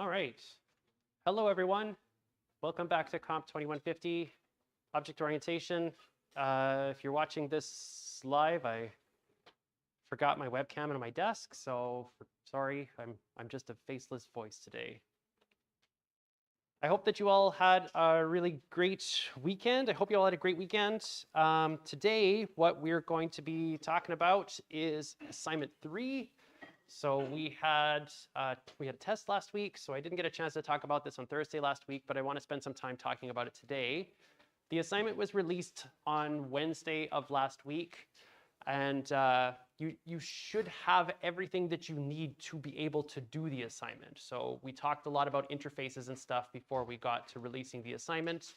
All right. Hello, everyone. Welcome back to Comp 2150, Object Orientation. If you're watching this live, I forgot my webcam on my desk, so sorry, I'm just a faceless voice today. I hope that you all had a really great weekend. I hope you all had a great weekend. Today, what we're going to be talking about is assignment 3. So we had a test last week, so I didn't get a chance to talk about this on Thursday last week, but I want to spend some time talking about it today. The assignment was released on Wednesday of last week, and you should have everything that you need to be able to do the assignment. So we talked a lot about interfaces and stuff before we got to releasing the assignment.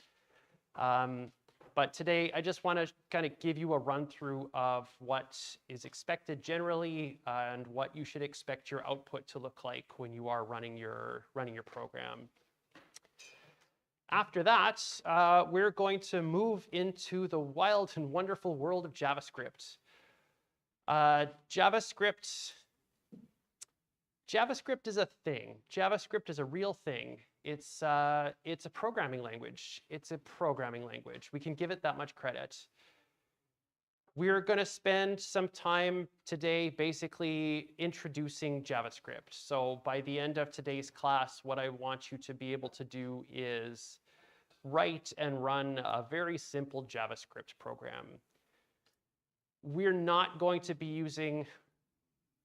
But today, I just want to kind of give you a run through of what is expected generally and what you should expect your output to look like when you are running your program. After that, we're going to move into the wild and wonderful world of JavaScript. JavaScript is a thing. JavaScript is a real thing. It's a programming language. It's a programming language. We can give it that much credit. We're going to spend some time today basically introducing JavaScript. So by the end of today's class, what I want you to be able to do is write and run a very simple JavaScript program. We're not going to be using...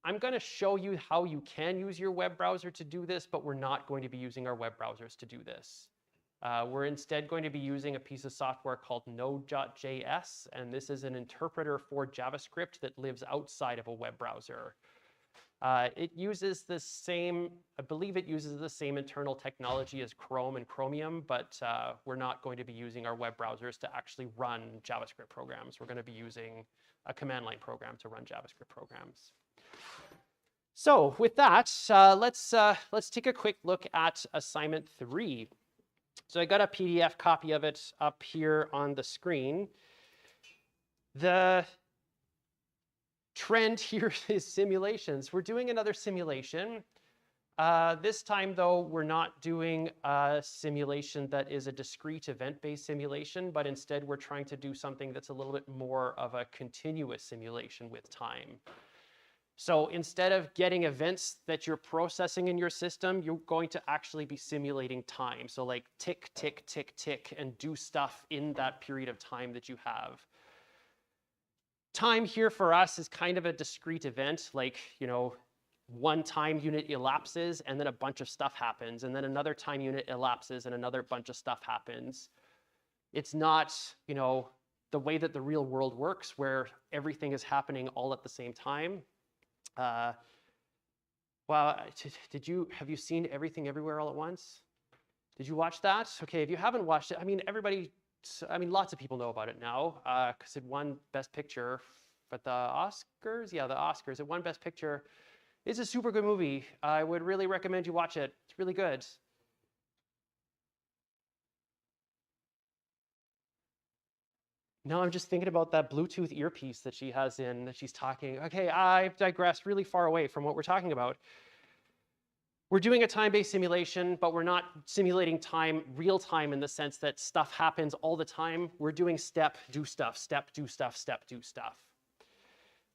I'm going to show you how you can use your web browser to do this, but we're not going to be using our web browsers to do this. We're instead going to be using a piece of software called Node.js, and this is an interpreter for JavaScript that lives outside of a web browser. It uses the same, I believe it uses the same internal technology as Chrome and Chromium, but we're not going to be using our web browsers to actually run JavaScript programs. We're going to be using a command line program to run JavaScript programs. So with that, let's take a quick look at assignment 3. So I got a PDF copy of it up here on the screen. The trend here is simulations. We're doing another simulation. This time, though, we're not doing a simulation that is a discrete event-based simulation, but instead we're trying to do something that's a little bit more of a continuous simulation with time. So instead of getting events that you're processing in your system, you're going to actually be simulating time. So like tick, tick, tick, tick, and do stuff in that period of time that you have. Time here for us is kind of a discrete event, like, you know, one time unit elapses and then a bunch of stuff happens, and then another time unit elapses and another bunch of stuff happens. It's not, you know, the way that the real world works where everything is happening all at the same time. Well, have you seen Everything Everywhere All at Once? Did you watch that? Okay, if you haven't watched it, I mean, lots of people know about it now because it won Best Picture at the Oscars. Yeah, the Oscars. It won Best Picture. It's a super good movie. I would really recommend you watch it. It's really good. No, I'm just thinking about that Bluetooth earpiece that she has in, that she's talking. Okay, I've digressed really far away from what we're talking about. We're doing a time-based simulation, but we're not simulating time, real time, in the sense that stuff happens all the time. We're doing step, do stuff, step, do stuff, step, do stuff.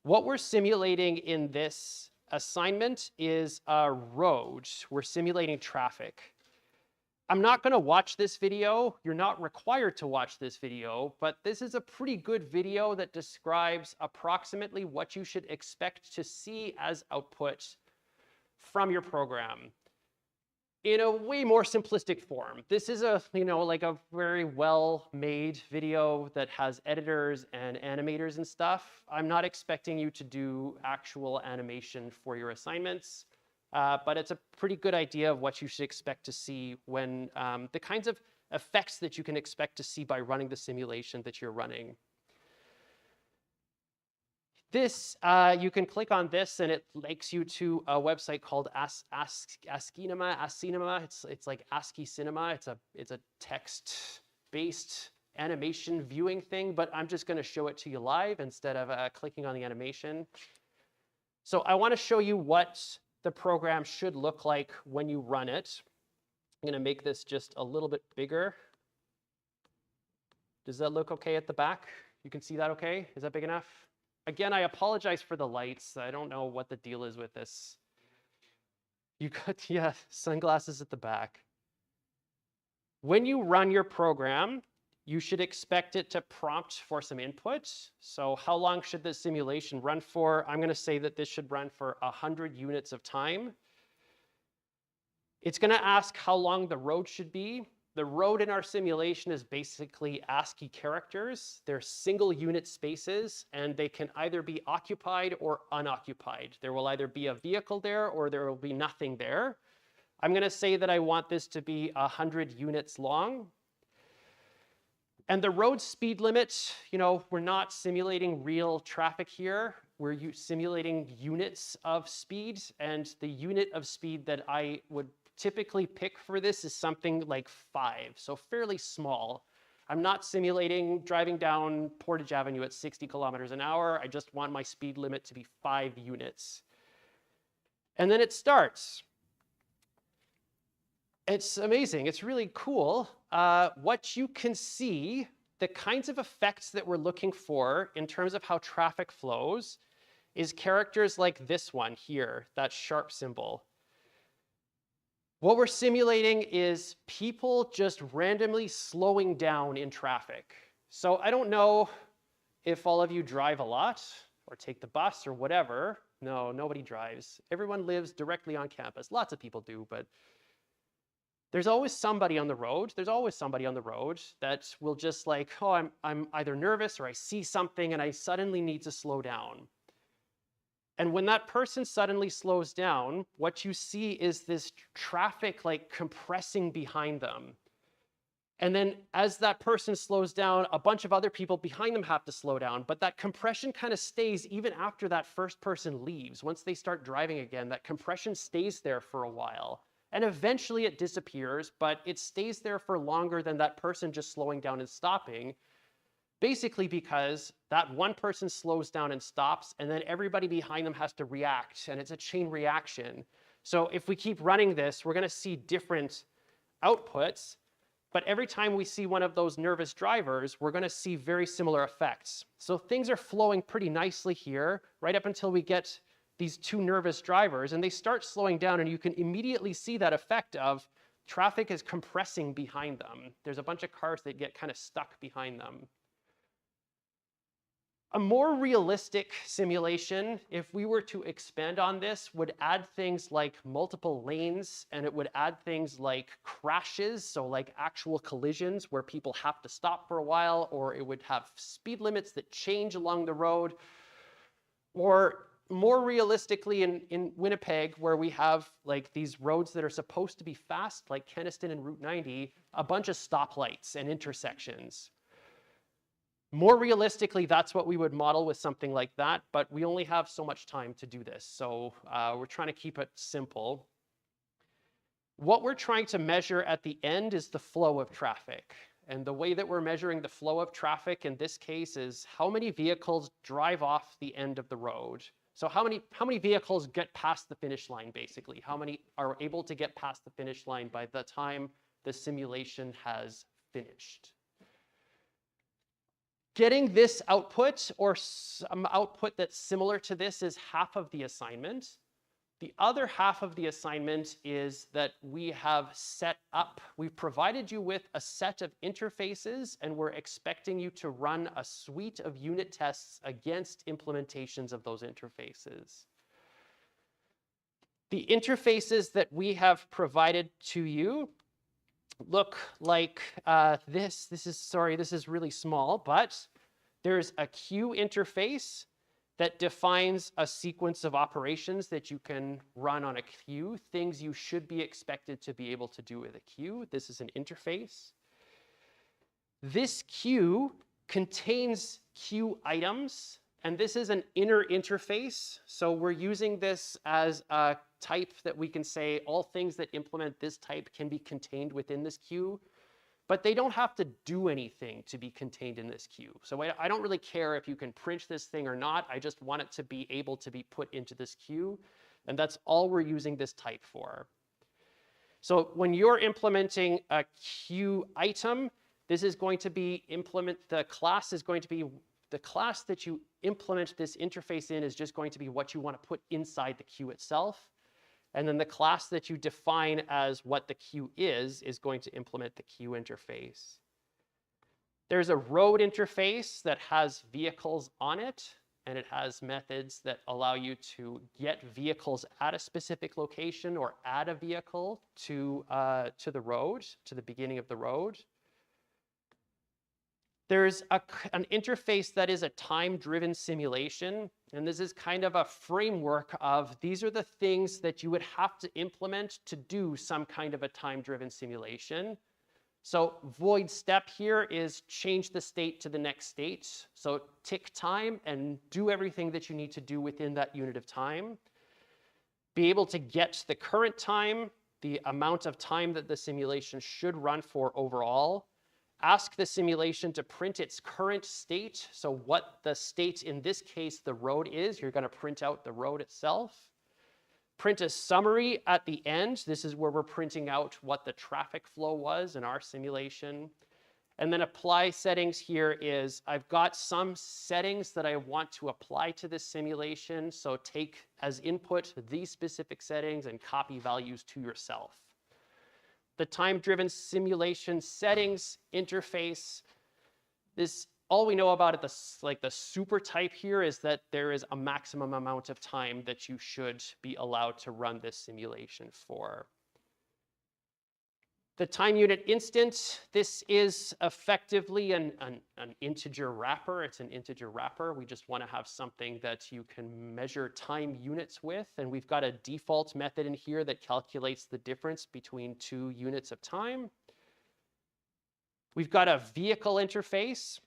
What we're simulating in this assignment is a road. We're simulating traffic. I'm not going to watch this video. You're not required to watch this video, but this is a pretty good video that describes approximately what you should expect to see as output from your program in a way more simplistic form. This is a, you know, like a very well-made video that has editors and animators and stuff. I'm not expecting you to do actual animation for your assignments. But it's a pretty good idea of what you should expect to see when the kinds of effects that you can expect to see by running the simulation that you're running. This, you can click on this and it takes you to a website called ASCII-Cinema. It's like ASCII Cinema. It's a text-based animation viewing thing, but I'm just going to show it to you live instead of clicking on the animation. So I want to show you what the program should look like when you run it. I'm going to make this just a little bit bigger. Does that look okay at the back? You can see that okay? Is that big enough? Again, I apologize for the lights. I don't know what the deal is with this. You got, yeah, sunglasses at the back. When you run your program, you should expect it to prompt for some input. So how long should this simulation run for? I'm going to say that this should run for 100 units of time. It's going to ask how long the road should be. The road in our simulation is basically ASCII characters. They're single unit spaces, and they can either be occupied or unoccupied. There will either be a vehicle there or there will be nothing there. I'm going to say that I want this to be 100 units long. And the road speed limit, you know, we're not simulating real traffic here. We're simulating units of speed, and the unit of speed that I would typically pick for this is something like 5, so fairly small. I'm not simulating driving down Portage Avenue at 60 kilometers an hour. I just want my speed limit to be 5 units. And then it starts. It's amazing. It's really cool. What you can see, the kinds of effects that we're looking for in terms of how traffic flows is characters like this one here, that sharp symbol. What we're simulating is people just randomly slowing down in traffic. So I don't know if all of you drive a lot or take the bus or whatever. No, nobody drives. Everyone lives directly on campus. Lots of people do, but there's always somebody on the road. There's always somebody on the road that will just like, oh, I'm either nervous or I see something and I suddenly need to slow down. And when that person suddenly slows down, what you see is this traffic like compressing behind them. And then as that person slows down, a bunch of other people behind them have to slow down. But that compression kind of stays even after that first person leaves. Once they start driving again, that compression stays there for a while. And eventually it disappears, but it stays there for longer than that person just slowing down and stopping. Basically because that one person slows down and stops, and then everybody behind them has to react, and it's a chain reaction. So if we keep running this, we're going to see different outputs, but every time we see one of those nervous drivers, we're going to see very similar effects. So things are flowing pretty nicely here, right up until we get these two nervous drivers, and they start slowing down, and you can immediately see that effect of traffic is compressing behind them. There's a bunch of cars that get kind of stuck behind them. A more realistic simulation, if we were to expand on this, would add things like multiple lanes, and it would add things like crashes, so like actual collisions where people have to stop for a while, or it would have speed limits that change along the road. Or more realistically in Winnipeg, where we have like these roads that are supposed to be fast, like Keniston and Route 90, a bunch of stoplights and intersections. More realistically, that's what we would model with something like that, but we only have so much time to do this, so we're trying to keep it simple. What we're trying to measure at the end is the flow of traffic. And the way that we're measuring the flow of traffic in this case is how many vehicles drive off the end of the road. So how many vehicles get past the finish line, basically? How many are able to get past the finish line by the time the simulation has finished? Getting this output, or some output that's similar to this, is half of the assignment. The other half of the assignment is that we have set up, we've provided you with a set of interfaces, and we're expecting you to run a suite of unit tests against implementations of those interfaces. The interfaces that we have provided to you look like this. This is really small, but there's a queue interface that defines a sequence of operations that you can run on a queue, things you should be expected to be able to do with a queue. This is an interface. This queue contains queue items, and this is an inner interface. So we're using this as a type that we can say all things that implement this type can be contained within this queue, but they don't have to do anything to be contained in this queue. So I don't really care if you can print this thing or not. I just want it to be able to be put into this queue, and that's all we're using this type for. So when you're implementing a queue item, this is going to be the class is going to be, the class that you implement this interface in is just going to be what you want to put inside the queue itself. And then the class that you define as what the queue is going to implement the queue interface. There's a road interface that has vehicles on it, and it has methods that allow you to get vehicles at a specific location or add a vehicle to the road, to the beginning of the road. There's an interface that is a time-driven simulation, and this is kind of a framework of these are the things that you would have to implement to do some kind of a time-driven simulation. So void step here is change the state to the next state. So tick time and do everything that you need to do within that unit of time. Be able to get the current time, the amount of time that the simulation should run for overall. Ask the simulation to print its current state. So what the state in this case, the road is, you're going to print out the road itself. Print a summary at the end. This is where we're printing out what the traffic flow was in our simulation. And then apply settings here is I've got some settings that I want to apply to this simulation. So take as input these specific settings and copy values to yourself. The time-driven simulation settings interface. This, all we know about it, the super type here is that there is a maximum amount of time that you should be allowed to run this simulation for. The time unit instant, this is effectively an integer wrapper. It's an integer wrapper. We just want to have something that you can measure time units with. And we've got a default method in here that calculates the difference between 2 units of time. We've got a vehicle interface.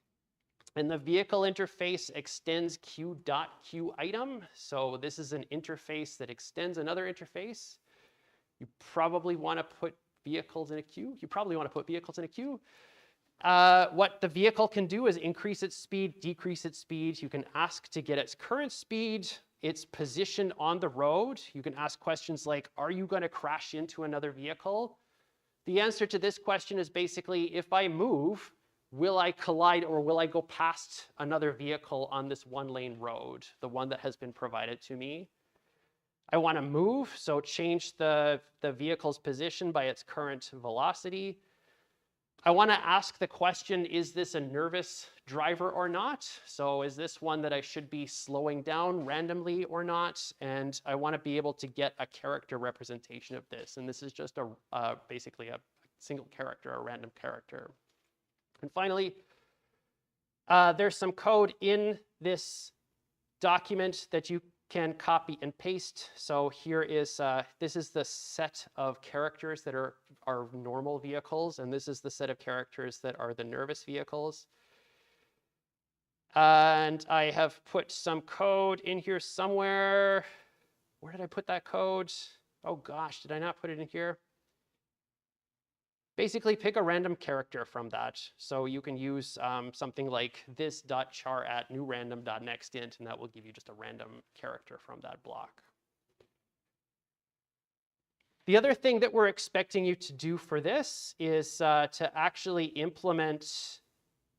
And the vehicle interface extends queue.queueItem. So this is an interface that extends another interface. You probably want to put vehicles in a queue. You probably want to put vehicles in a queue. What the vehicle can do is increase its speed, decrease its speed. You can ask to get its current speed, its position on the road. You can ask questions like, are you going to crash into another vehicle? The answer to this question is basically, if I move, will I collide or will I go past another vehicle on this one-lane road, the one that has been provided to me? I want to move, so change the vehicle's position by its current velocity. I want to ask the question, is this a nervous driver or not? So is this one that I should be slowing down randomly or not? And I want to be able to get a character representation of this. And this is just basically a single character, a random character. And finally, there's some code in this document that you can copy and paste. So here is, this is the set of characters that are normal vehicles, and this is the set of characters that are the nervous vehicles. And I have put some code in here somewhere. Where did I put that code? Oh gosh, did I not put it in here? Basically, pick a random character from that. So you can use something like this.char at newRandom.nextInt, and that will give you just a random character from that block. The other thing that we're expecting you to do for this is to actually implement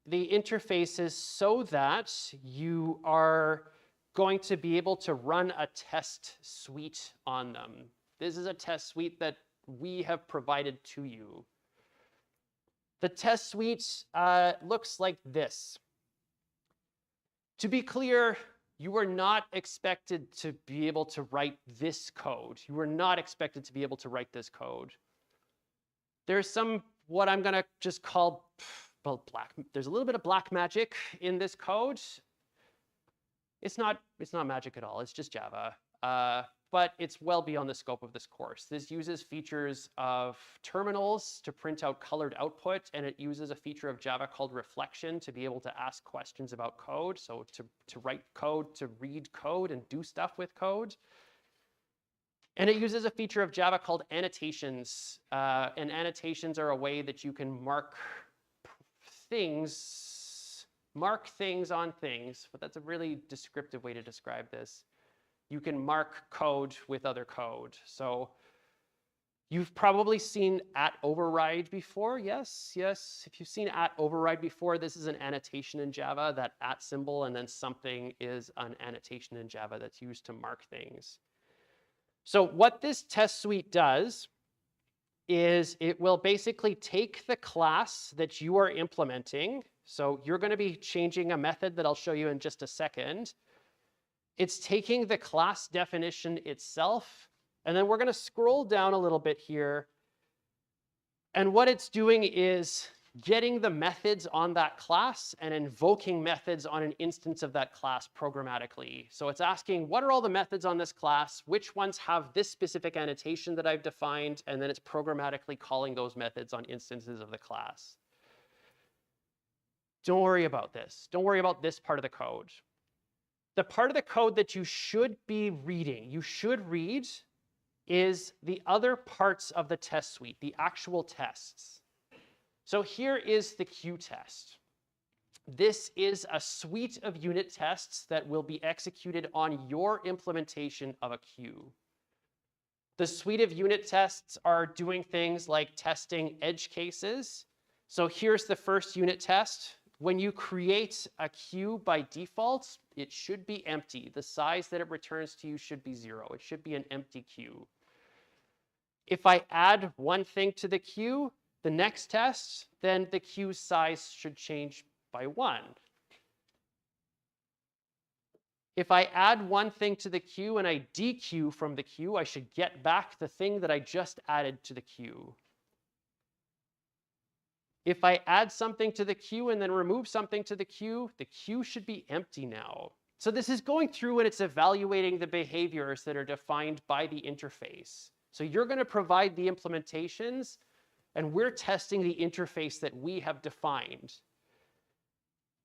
the interfaces so that you are going to be able to run a test suite on them. This is a test suite that we have provided to you. The test suite looks like this. To be clear, you are not expected to be able to write this code. You are not expected to be able to write this code. There's some, what I'm going to just call, well, there's a little bit of black magic in this code. It's not magic at all. It's just Java. But it's well beyond the scope of this course. This uses features of terminals to print out colored output, and it uses a feature of Java called reflection to be able to ask questions about code, so to write code, to read code, and do stuff with code. And it uses a feature of Java called annotations, and annotations are a way that you can mark things on things, but that's a really descriptive way to describe this. You can mark code with other code. So You've probably seen @override before. Yes, yes. If you've seen @override before, this is an annotation in Java, that @ symbol, and then something is an annotation in Java that's used to mark things. So what this test suite does is it will basically take the class that you are implementing. So you're going to be changing a method that I'll show you in just a second. It's taking the class definition itself, and then we're going to scroll down a little bit here. And what it's doing is getting the methods on that class and invoking methods on an instance of that class programmatically. So it's asking, what are all the methods on this class? Which ones have this specific annotation that I've defined? And then it's programmatically calling those methods on instances of the class. Don't worry about this. Don't worry about this part of the code. The part of the code that you should be reading, you should read, is the other parts of the test suite, the actual tests. So here is the Q test. This is a suite of unit tests that will be executed on your implementation of a queue. The suite of unit tests are doing things like testing edge cases. So here's the first unit test. When you create a queue by default, it should be empty. The size that it returns to you should be 0. It should be an empty queue. If I add one thing to the queue, the next test, then the queue size should change by 1. If I add one thing to the queue and I dequeue from the queue, I should get back the thing that I just added to the queue. If I add something to the queue and then remove something to the queue should be empty now. So this is going through and it's evaluating the behaviors that are defined by the interface. So you're going to provide the implementations, and we're testing the interface that we have defined.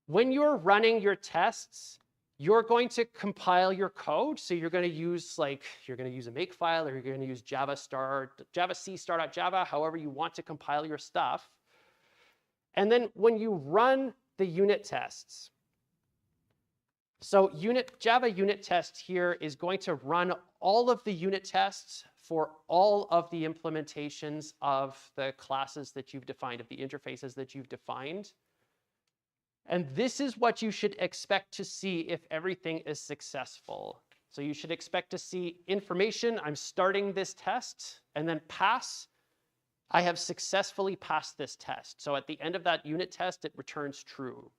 When you're running your tests, you're going to compile your code. So you're going to use a makefile, or you're going to use javac.java, however you want to compile your stuff. And then when you run the unit tests, so Java unit test here is going to run all of the unit tests for all of the implementations of the classes that you've defined, of the interfaces that you've defined. And this is what you should expect to see if everything is successful. So you should expect to see information, I'm starting this test, and then pass, I have successfully passed this test. So at the end of that unit test, it returns true.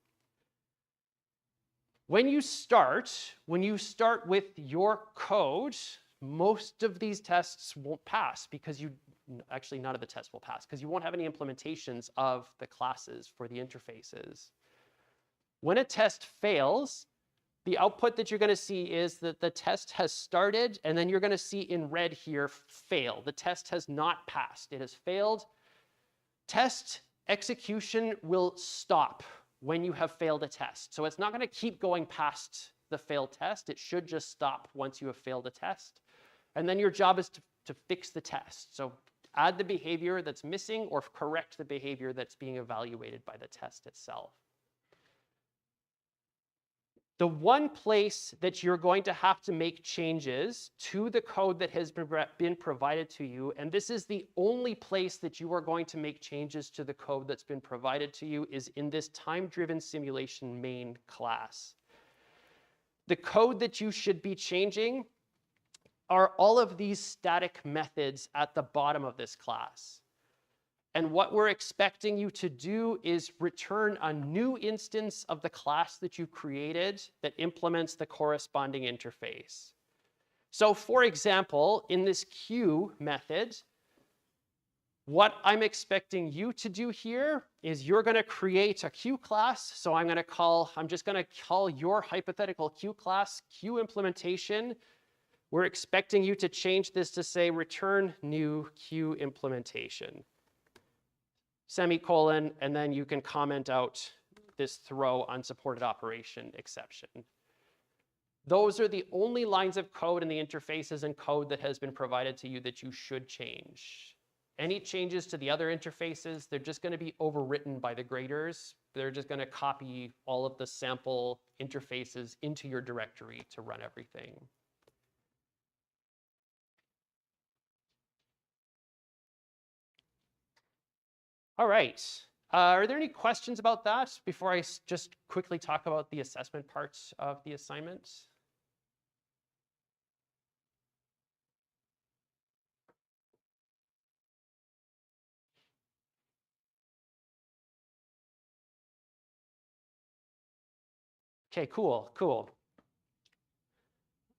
When you start with your code, most of these tests won't pass because actually none of the tests will pass because you won't have any implementations of the classes for the interfaces. When a test fails, the output that you're going to see is that the test has started, and then you're going to see in red here, fail. The test has not passed. It has failed. Test execution will stop when you have failed a test. So it's not going to keep going past the failed test. It should just stop once you have failed a test. And then your job is to fix the test. So add the behavior that's missing or correct the behavior that's being evaluated by the test itself. The one place that you're going to have to make changes to the code that has been provided to you, and this is the only place that you are going to make changes to the code that's been provided to you, is in this time-driven simulation main class. The code that you should be changing are all of these static methods at the bottom of this class. And what we're expecting you to do is return a new instance of the class that you created that implements the corresponding interface. So for example, in this queue method, what I'm expecting you to do here is you're going to create a queue class. So I'm just going to call your hypothetical queue class queue implementation. We're expecting you to change this to say return new queue implementation. Semicolon, and then you can comment out this throw unsupported operation exception. Those are the only lines of code in the interfaces and code that has been provided to you that you should change. Any changes to the other interfaces, they're just going to be overwritten by the graders. They're just going to copy all of the sample interfaces into your directory to run everything. All right. Are there any questions about that before I just quickly talk about the assessment parts of the assignment? Okay, cool, cool.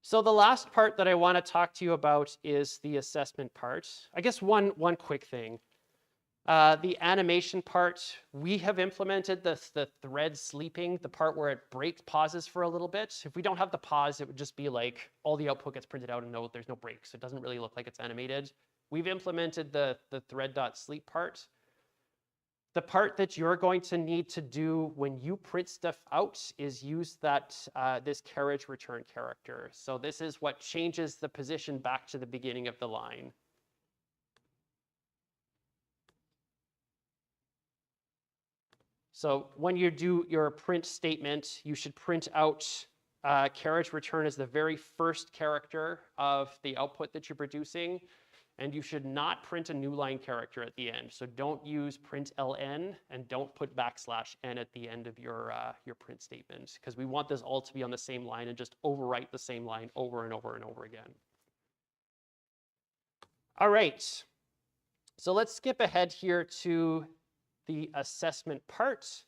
So the last part that I want to talk to you about is the assessment part. I guess one quick thing. The animation part, we have implemented the thread sleeping, the part where it breaks, pauses for a little bit. If we don't have the pause, it would just be like all the output gets printed out and there's no break, so it doesn't really look like it's animated. We've implemented the thread.sleep part. The part that you're going to need to do when you print stuff out is use that this carriage return character. So this is what changes the position back to the beginning of the line. So when you do your print statement, you should print out carriage return as the very first character of the output that you're producing. And you should not print a new line character at the end. So don't use print ln and don't put \n at the end of your print statement, because we want this all to be on the same line and just overwrite the same line over and over and over again. All right. So let's skip ahead here to the assessment part.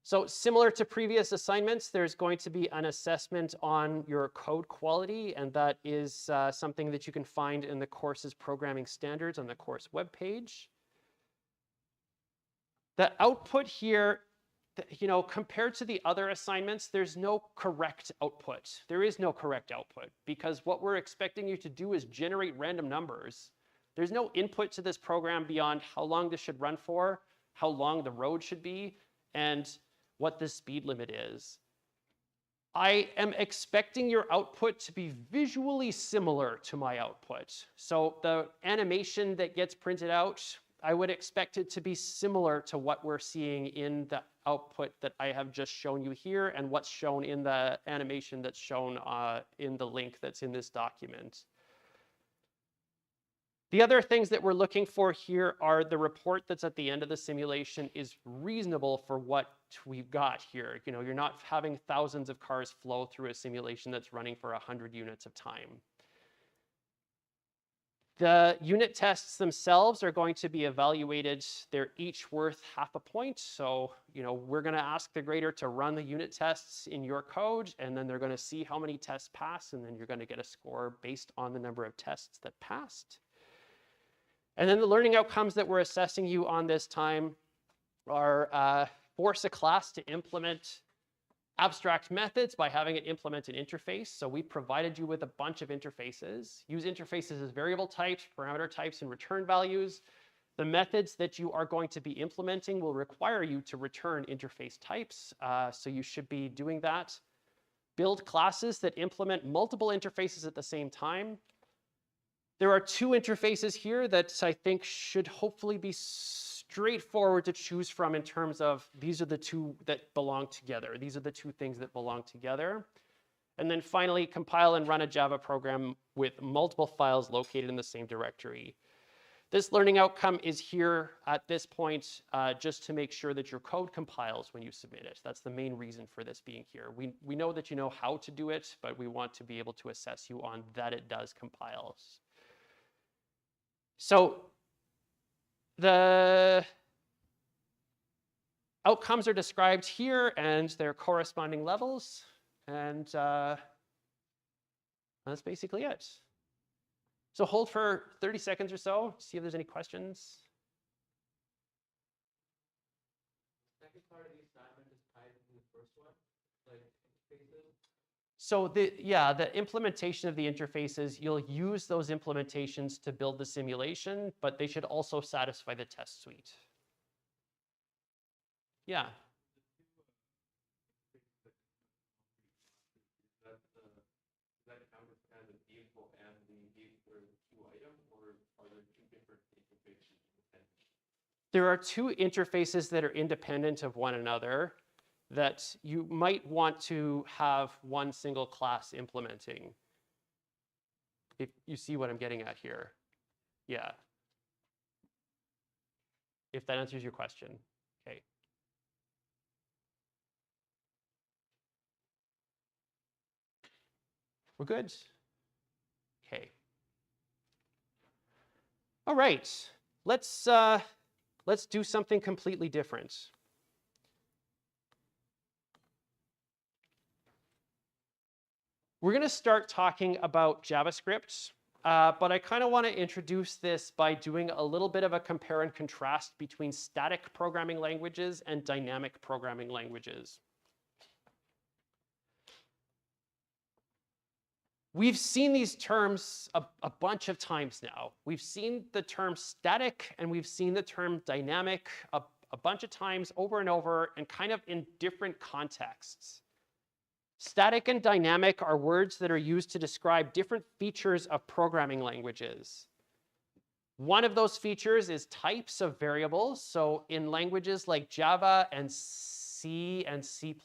So similar to previous assignments, there's going to be an assessment on your code quality, and that is something that you can find in the course's programming standards on the course webpage. The output here, compared to the other assignments, there's no correct output. There is no correct output, because what we're expecting you to do is generate random numbers. There's no input to this program beyond how long this should run for, how long the road should be, and what the speed limit is. I am expecting your output to be visually similar to my output. So the animation that gets printed out, I would expect it to be similar to what we're seeing in the output that I have just shown you here and what's shown in the animation that's shown in the link that's in this document. The other things that we're looking for here are the report that's at the end of the simulation is reasonable for what we've got here. You're not having thousands of cars flow through a simulation that's running for 100 units of time. The unit tests themselves are going to be evaluated. They're each worth half a point. So, we're going to ask the grader to run the unit tests in your code, and then they're going to see how many tests pass, and then you're going to get a score based on the number of tests that passed. And then the learning outcomes that we're assessing you on this time are force a class to implement abstract methods by having it implement an interface. So we provided you with a bunch of interfaces. Use interfaces as variable types, parameter types, and return values. The methods that you are going to be implementing will require you to return interface types. So you should be doing that. Build classes that implement multiple interfaces at the same time. There are two interfaces here that I think should hopefully be straightforward to choose from in terms of these are the two that belong together. These are the two things that belong together. And then finally, compile and run a Java program with multiple files located in the same directory. This learning outcome is here at this point just to make sure that your code compiles when you submit it. That's the main reason for this being here. We know that you know how to do it, but we want to be able to assess you on that it does compile. So the outcomes are described here and their corresponding levels. And that's basically it. So hold for 30 seconds or so, see if there's any questions. Second part of the assignment is tied to the first one, like interfaces. So the implementation of the interfaces, you'll use those implementations to build the simulation, but they should also satisfy the test suite. Yeah. There are two interfaces that are independent of one another that you might want to have one single class implementing. If you see what I'm getting at here. Yeah. if that answers your question. Okay. We're good? Okay. All right. Let's do something completely different. We're going to start talking about JavaScript, but I kind of want to introduce this by doing a little bit of a compare and contrast between static programming languages and dynamic programming languages. We've seen these terms a bunch of times now. We've seen the term static and we've seen the term dynamic a bunch of times over and over and kind of in different contexts. Static and dynamic are words that are used to describe different features of programming languages. One of those features is types of variables. So in languages like Java and C and C++,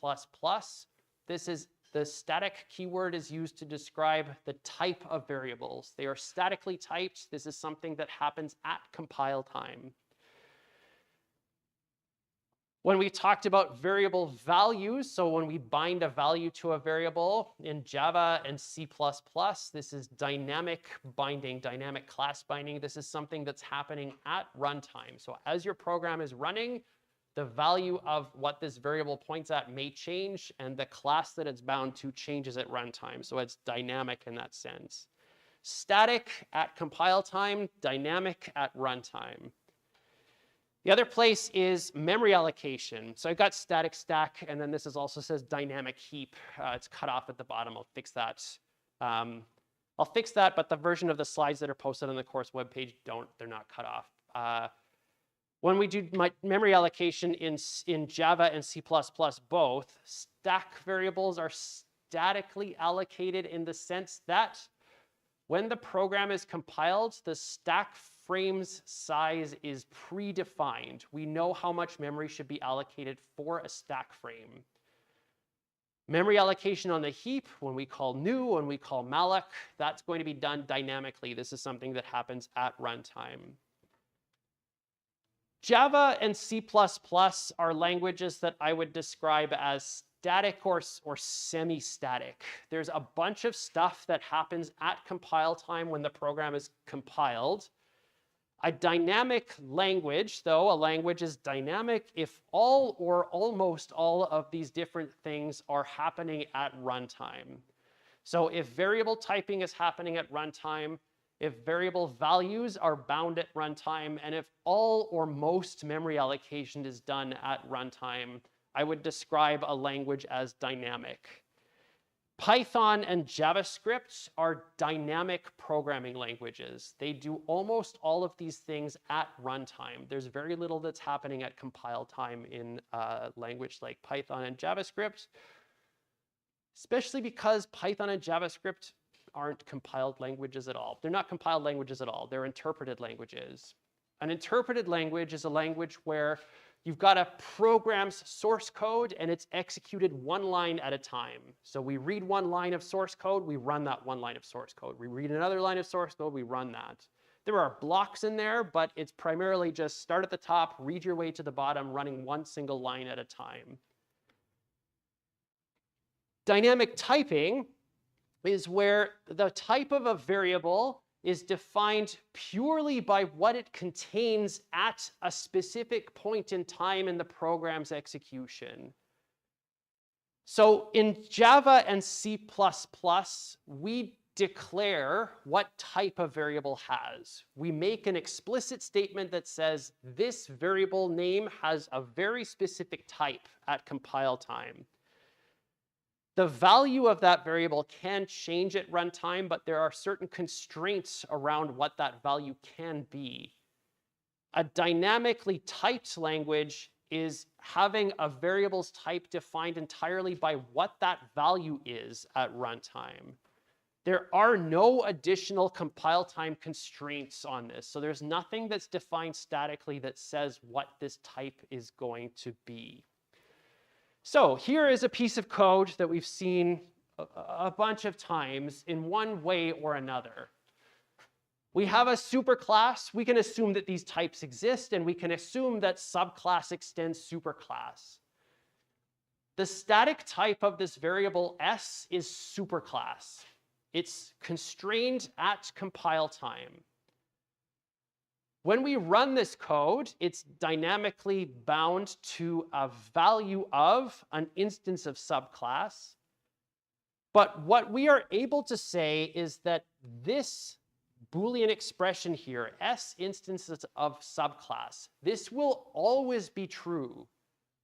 the static keyword is used to describe the type of variables. They are statically typed. This is something that happens at compile time. When we talked about variable values, so when we bind a value to a variable in Java and C++, this is dynamic binding, dynamic class binding. This is something that's happening at runtime. So as your program is running, the value of what this variable points at may change, and the class that it's bound to changes at runtime. So it's dynamic in that sense. Static at compile time, dynamic at runtime. The other place is memory allocation. So I've got static stack, and then this also says dynamic heap. It's cut off at the bottom. I'll fix that. I'll fix that, but the version of the slides that are posted on the course webpage they're not cut off. When we do memory allocation in Java and C++ both, stack variables are statically allocated in the sense that when the program is compiled, the stack frame's size is predefined. We know how much memory should be allocated for a stack frame. Memory allocation on the heap, when we call new, when we call malloc, that's going to be done dynamically. This is something that happens at runtime. Java and C++ are languages that I would describe as static or semi-static. There's a bunch of stuff that happens at compile time when the program is compiled. A dynamic language, though, a language is dynamic if all or almost all of these different things are happening at runtime. So if variable typing is happening at runtime, if variable values are bound at runtime, and if all or most memory allocation is done at runtime, I would describe a language as dynamic. Python and JavaScript are dynamic programming languages. They do almost all of these things at runtime. There's very little that's happening at compile time in a language like Python and JavaScript, especially because Python and JavaScript aren't compiled languages at all. They're not compiled languages at all. They're interpreted languages. An interpreted language is a language where you've got a program's source code and it's executed one line at a time. So we read one line of source code, we run that one line of source code. We read another line of source code, we run that. There are blocks in there, but it's primarily just start at the top, read your way to the bottom, running one single line at a time. Dynamic typing is where the type of a variable is defined purely by what it contains at a specific point in time in the program's execution. So in Java and C++, we declare what type a variable has. We make an explicit statement that says this variable name has a very specific type at compile time. The value of that variable can change at runtime, but there are certain constraints around what that value can be. A dynamically typed language is having a variable's type defined entirely by what that value is at runtime. There are no additional compile time constraints on this. So there's nothing that's defined statically that says what this type is going to be. So here is a piece of code that we've seen a bunch of times in one way or another. We have a superclass. We can assume that these types exist, and we can assume that subclass extends superclass. The static type of this variable s is superclass. It's constrained at compile time. When we run this code, it's dynamically bound to a value of an instance of subclass. But what we are able to say is that this Boolean expression here, s instances of subclass, this will always be true.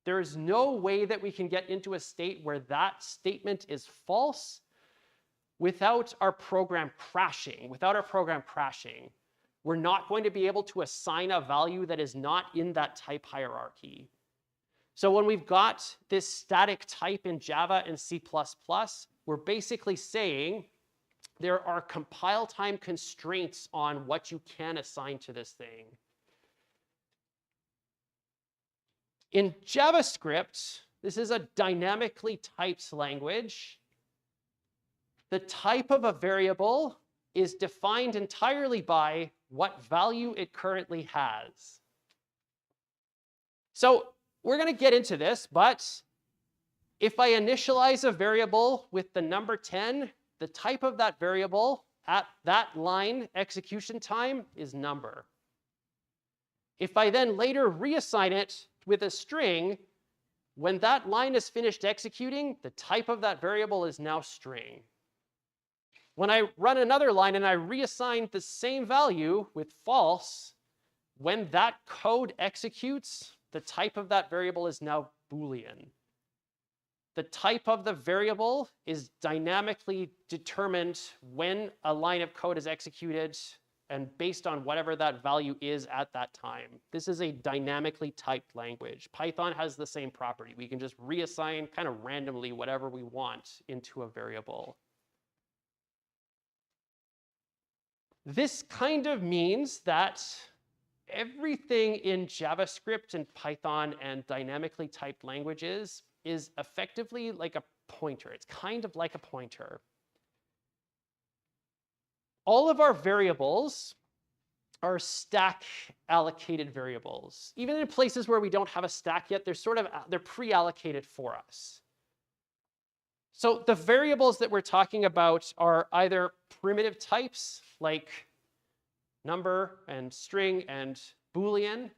There is no way that we can get into a state where that statement is false without our program crashing. We're not going to be able to assign a value that is not in that type hierarchy. So when we've got this static type in Java and C++, we're basically saying there are compile time constraints on what you can assign to this thing. In JavaScript, this is a dynamically typed language. The type of a variable is defined entirely by what value it currently has. So we're going to get into this, but if I initialize a variable with the number 10, the type of that variable at that line execution time is number. If I then later reassign it with a string, when that line is finished executing, the type of that variable is now string. When I run another line and I reassign the same value with false, when that code executes, the type of that variable is now Boolean. The type of the variable is dynamically determined when a line of code is executed and based on whatever that value is at that time. This is a dynamically typed language. Python has the same property. We can just reassign kind of randomly whatever we want into a variable. This kind of means that everything in JavaScript and Python and dynamically typed languages is effectively like a pointer. It's kind of like a pointer. All of our variables are stack allocated variables. Even in places where we don't have a stack yet, they're pre-allocated for us. So the variables that we're talking about are either primitive types like number and string and Boolean,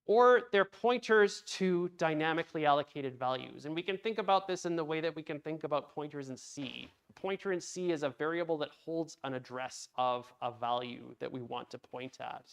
or they're pointers to dynamically allocated values. And we can think about this in the way that we can think about pointers in C. A pointer in C is a variable that holds an address of a value that we want to point at.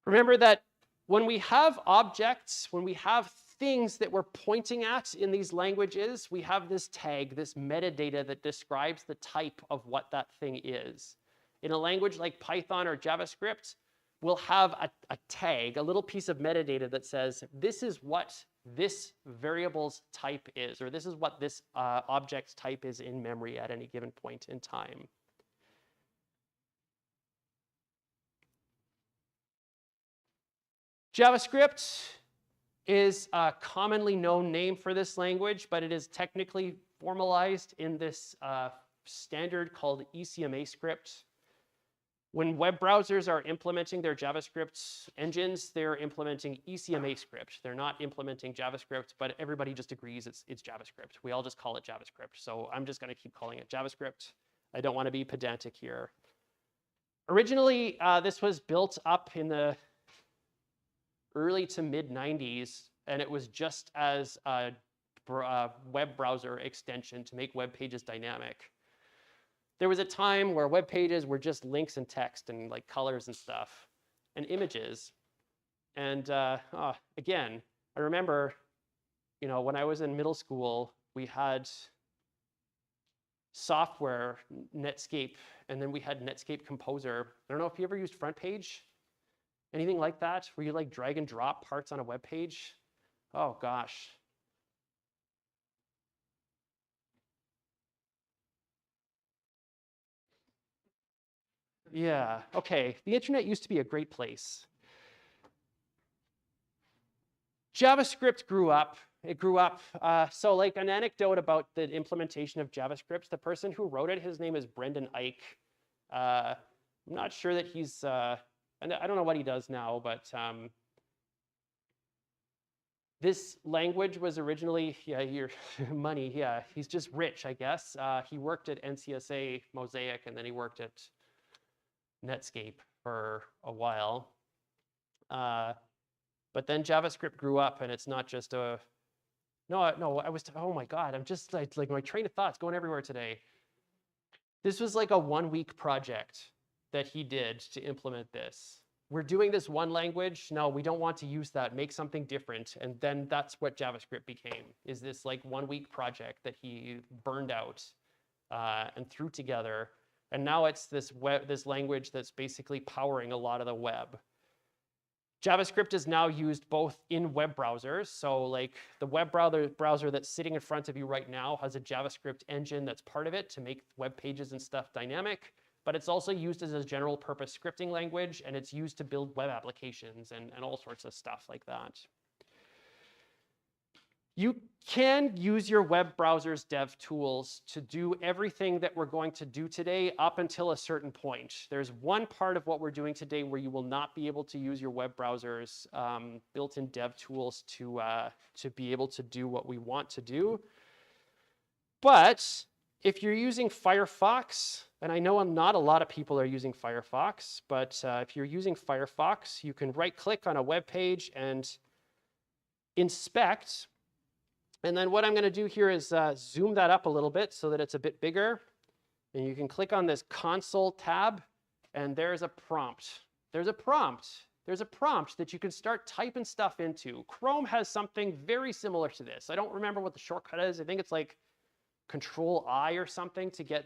Remember that when we have objects, when we have things that we're pointing at in these languages, we have this tag, this metadata that describes the type of what that thing is. In a language like Python or JavaScript, we'll have a tag, a little piece of metadata that says, this is what this variable's type is, or this is what this object's type is in memory at any given point in time. JavaScript is a commonly known name for this language, but it is technically formalized in this standard called ECMA script. When web browsers are implementing their JavaScript engines, they're implementing ECMA script. They're not implementing JavaScript, but everybody just agrees it's JavaScript. We all just call it JavaScript. So I'm just going to keep calling it JavaScript. I don't want to be pedantic here. Originally, this was built up in the early to mid 90s, and it was just as a web browser extension to make web pages dynamic. There was a time where web pages were just links and text and like colors and stuff and images. And again, I remember, when I was in middle school, we had software, Netscape, and then we had Netscape Composer. I don't know if you ever used Front Page, anything like that, where you like drag and drop parts on a web page. Oh gosh. Yeah, okay. The internet used to be a great place. JavaScript grew up. It grew up. So like an anecdote about the implementation of JavaScript, the person who wrote it, his name is Brendan Eich. I'm not sure that he's, and I don't know what he does now, but this language was originally, yeah, your money, yeah, he's just rich, I guess. He worked at NCSA Mosaic, and then he worked at Netscape for a while. But then JavaScript grew up, and it's not just a, no, I was, oh my God, I'm just like my train of thought's going everywhere today. This was like a 1-week project that he did to implement this. We're doing this one language. No, we don't want to use that. Make something different. And then that's what JavaScript became, is this like 1-week project that he burned out and threw together. And now it's this language that's basically powering a lot of the web. JavaScript is now used both in web browsers. So like the web browser that's sitting in front of you right now has a JavaScript engine that's part of it to make web pages and stuff dynamic. But it's also used as a general purpose scripting language, and it's used to build web applications and all sorts of stuff like that. You can use your web browser's dev tools to do everything that we're going to do today up until a certain point. There's one part of what we're doing today where you will not be able to use your web browser's built-in dev tools to be able to do what we want to do. But if you're using Firefox, and I know not a lot of people are using Firefox, but if you're using Firefox, you can right-click on a web page and inspect. And then what I'm going to do here is zoom that up a little bit so that it's a bit bigger. And you can click on this console tab, and there's a prompt. There's a prompt. There's a prompt that you can start typing stuff into. Chrome has something very similar to this. I don't remember what the shortcut is. I think it's like Control-I or something to get.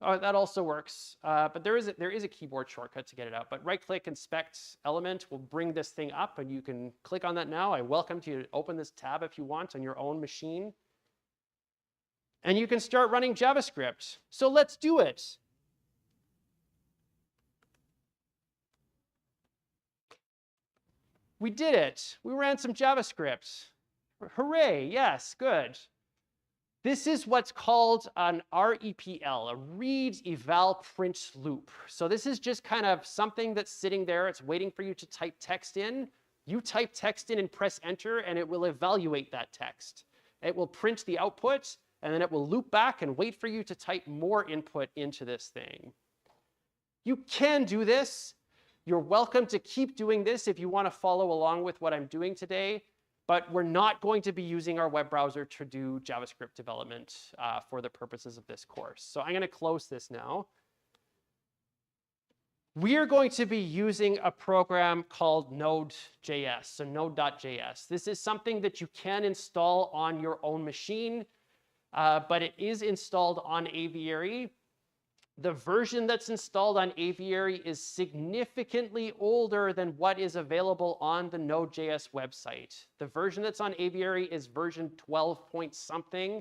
Oh, that also works. But there is a keyboard shortcut to get it out. But right-click, inspect element will bring this thing up, and you can click on that now. I welcome you to open this tab if you want on your own machine. And you can start running JavaScript. So let's do it. We did it. We ran some JavaScript. Hooray, yes, good. This is what's called an REPL, a read, eval, print loop. So this is just kind of something that's sitting there. It's waiting for you to type text in. You type text in and press enter, and it will evaluate that text. It will print the output, and then it will loop back and wait for you to type more input into this thing. You can do this. You're welcome to keep doing this if you want to follow along with what I'm doing today. But we're not going to be using our web browser to do JavaScript development for the purposes of this course. So I'm going to close this now. We are going to be using a program called Node.js, so node.js. This is something that you can install on your own machine, but it is installed on Aviary. The version that's installed on Aviary is significantly older than what is available on the Node.js website. The version that's on Aviary is version 12 point something.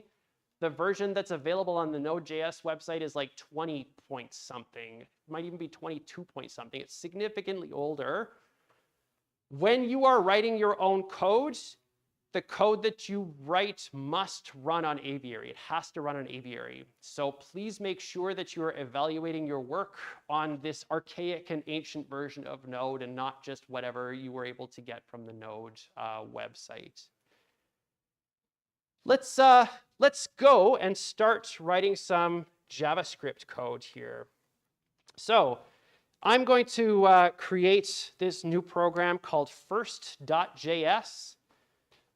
The version that's available on the Node.js website is like 20 point something. It might even be 22 point something. It's significantly older. When you are writing your own code, the code that you write must run on Aviary. It has to run on Aviary. So please make sure that you're evaluating your work on this archaic and ancient version of Node and not just whatever you were able to get from the Node website. Let's go and start writing some JavaScript code here. So I'm going to create this new program called first.js.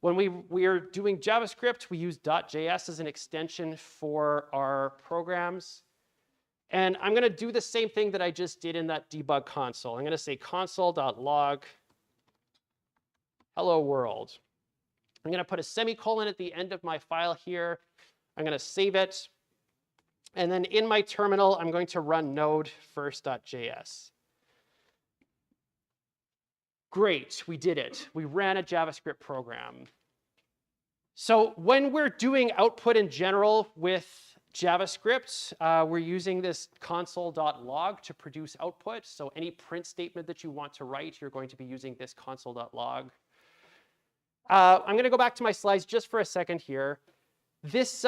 When we are doing JavaScript, we use .js as an extension for our programs. And I'm going to do the same thing that I just did in that debug console. I'm going to say console.log hello world. I'm going to put a semicolon at the end of my file here. I'm going to save it. And then in my terminal, I'm going to run node first.js. Great, we did it. We ran a JavaScript program. So when we're doing output in general with JavaScript, we're using this console.log to produce output. So any print statement that you want to write, you're going to be using this console.log. I'm going to go back to my slides just for a second here. This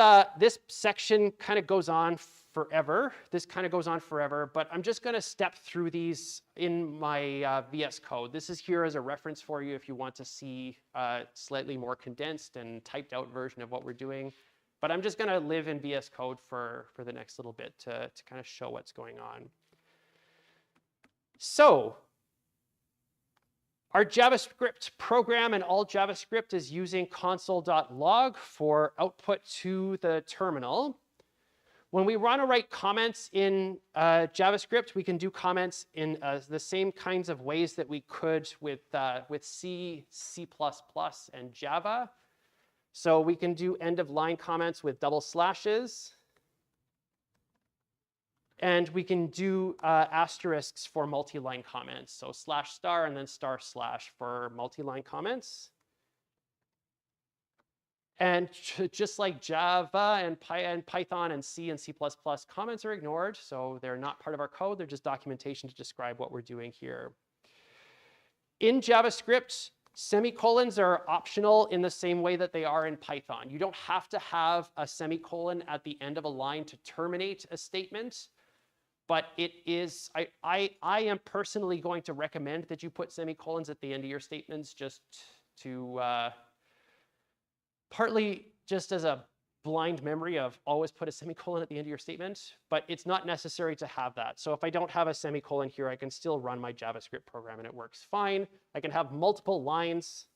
section kind of goes on forever. This kind of goes on forever, but I'm just going to step through these in my VS Code. This is here as a reference for you if you want to see a slightly more condensed and typed out version of what we're doing. But I'm just going to live in VS Code for the next little bit to kind of show what's going on. So our JavaScript program and all JavaScript is using console.log for output to the terminal. When we want to write comments in JavaScript, we can do comments in the same kinds of ways that we could with C, C++, and Java. So we can do end-of-line comments with double slashes. And we can do asterisks for multi-line comments. So /* and then */ for multi-line comments. And just like Java and Python and C and C++, comments are ignored. So they're not part of our code. They're just documentation to describe what we're doing here. In JavaScript, semicolons are optional in the same way that they are in Python. You don't have to have a semicolon at the end of a line to terminate a statement. But it is, I am personally going to recommend that you put semicolons at the end of your statements just to, partly just as a blind memory of always put a semicolon at the end of your statement, but it's not necessary to have that. So if I don't have a semicolon here, I can still run my JavaScript program and it works fine. I can have multiple lines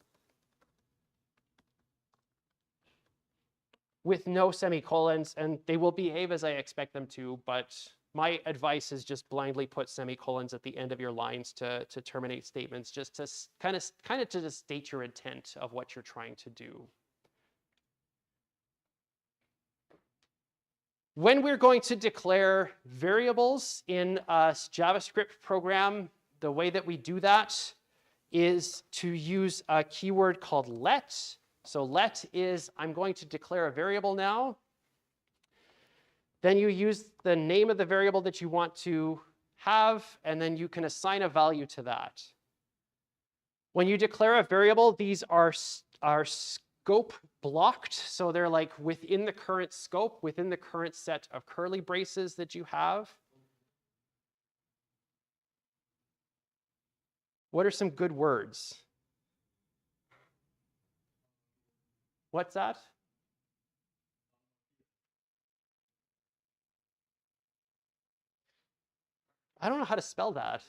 with no semicolons, and they will behave as I expect them to, but my advice is just blindly put semicolons at the end of your lines to terminate statements, just to kind of to just state your intent of what you're trying to do. When we're going to declare variables in a JavaScript program, the way that we do that is to use a keyword called let. So let is, I'm going to declare a variable now. Then you use the name of the variable that you want to have, and then you can assign a value to that. When you declare a variable, these are scope blocked. So they're like within the current scope, within the current set of curly braces that you have. What are some good words? What's that? I don't know how to spell that.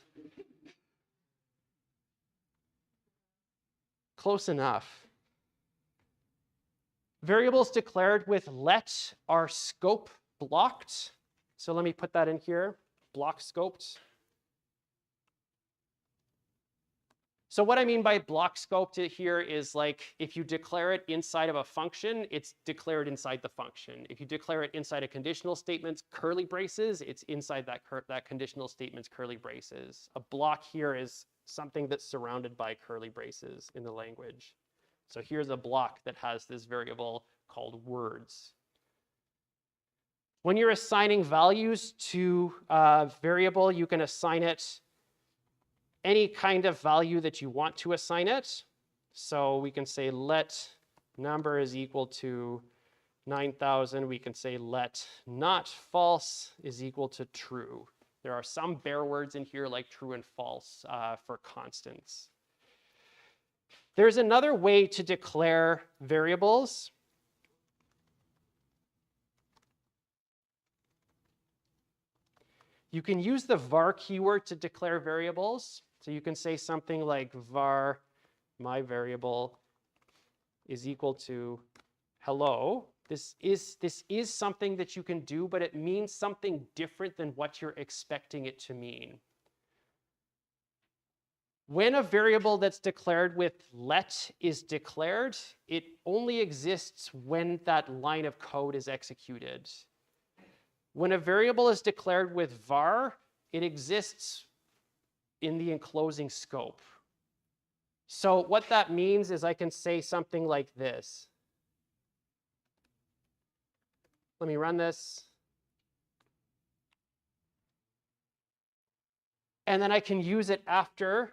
Close enough. Variables declared with let are scope blocked. So let me put that in here, block scoped. So what I mean by block scoped here is like if you declare it inside of a function, it's declared inside the function. If you declare it inside a conditional statement's curly braces, it's inside that conditional statement's curly braces. A block here is something that's surrounded by curly braces in the language. So here's a block that has this variable called words. When you're assigning values to a variable, you can assign it any kind of value that you want to assign it. So we can say let number is equal to 9,000. We can say let not false is equal to true. There are some bare words in here like true and false for constants. There's another way to declare variables. You can use the var keyword to declare variables. So you can say something like var my variable is equal to hello. This is something that you can do, but it means something different than what you're expecting it to mean. When a variable that's declared with let is declared, it only exists when that line of code is executed. When a variable is declared with var, it exists in the enclosing scope. So what that means is I can say something like this. Let me run this. And then I can use it after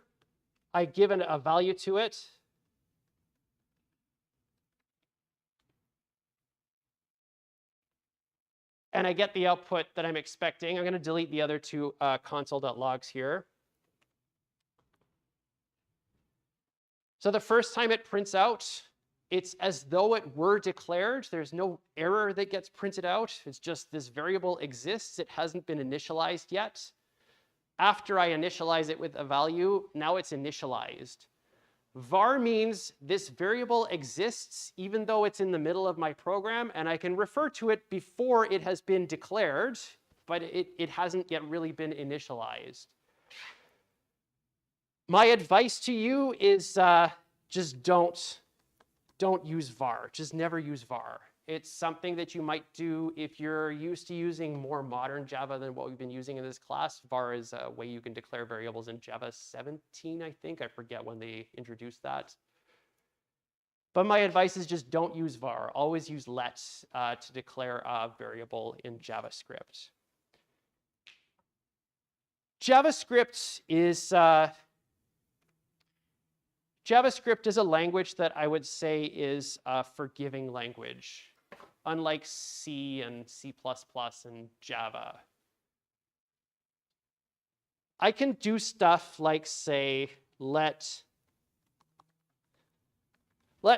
I give a value to it. and I get the output that I'm expecting. I'm going to delete the other two console.logs here. So the first time it prints out, it's as though it were declared. There's no error that gets printed out. It's just this variable exists. It hasn't been initialized yet. After I initialize it with a value, now it's initialized. Var means this variable exists even though it's in the middle of my program, and I can refer to it before it has been declared, but it hasn't yet really been initialized. My advice to you is just don't use var. Just never use var. It's something that you might do if you're used to using more modern Java than what we've been using in this class. Var is a way you can declare variables in Java 17, I think. I forget when they introduced that. But my advice is just don't use var. Always use let to declare a variable in JavaScript. JavaScript is a language that I would say is a forgiving language, unlike C and C++ and Java. I can do stuff like, say, let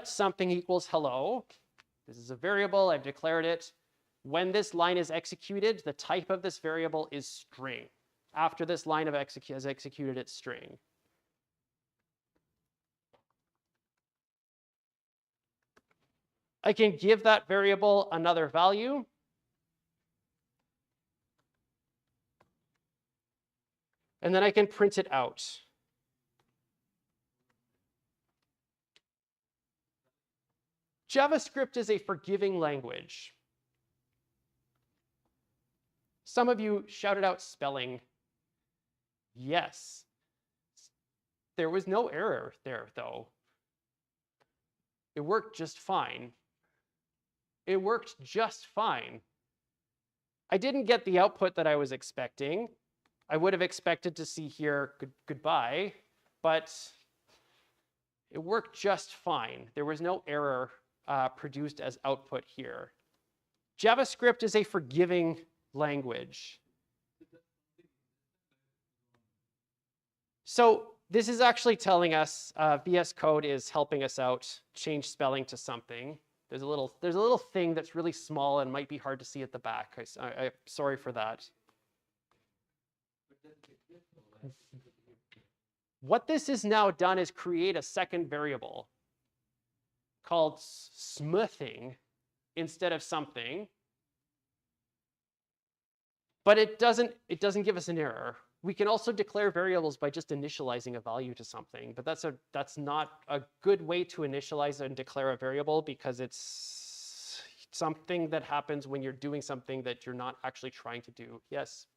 something equals hello. This is a variable. I've declared it. When this line is executed, the type of this variable is string. After this line of has executed, it's string. I can give that variable another value. And then I can print it out. JavaScript is a forgiving language. Some of you shouted out spelling. Yes. There was no error there, though. It worked just fine. It worked just fine. I didn't get the output that I was expecting. I would have expected to see here goodbye, but it worked just fine. There was no error produced as output here. JavaScript is a forgiving language. So this is actually telling us VS Code is helping us out change spelling to something. There's a little thing that's really small and might be hard to see at the back. I'm sorry for that. What this has now done is create a second variable called smoothing instead of something. But it doesn't give us an error. We can also declare variables by just initializing a value to something, but that's not a good way to initialize and declare a variable because it's something that happens when you're doing something that you're not actually trying to do. Yes?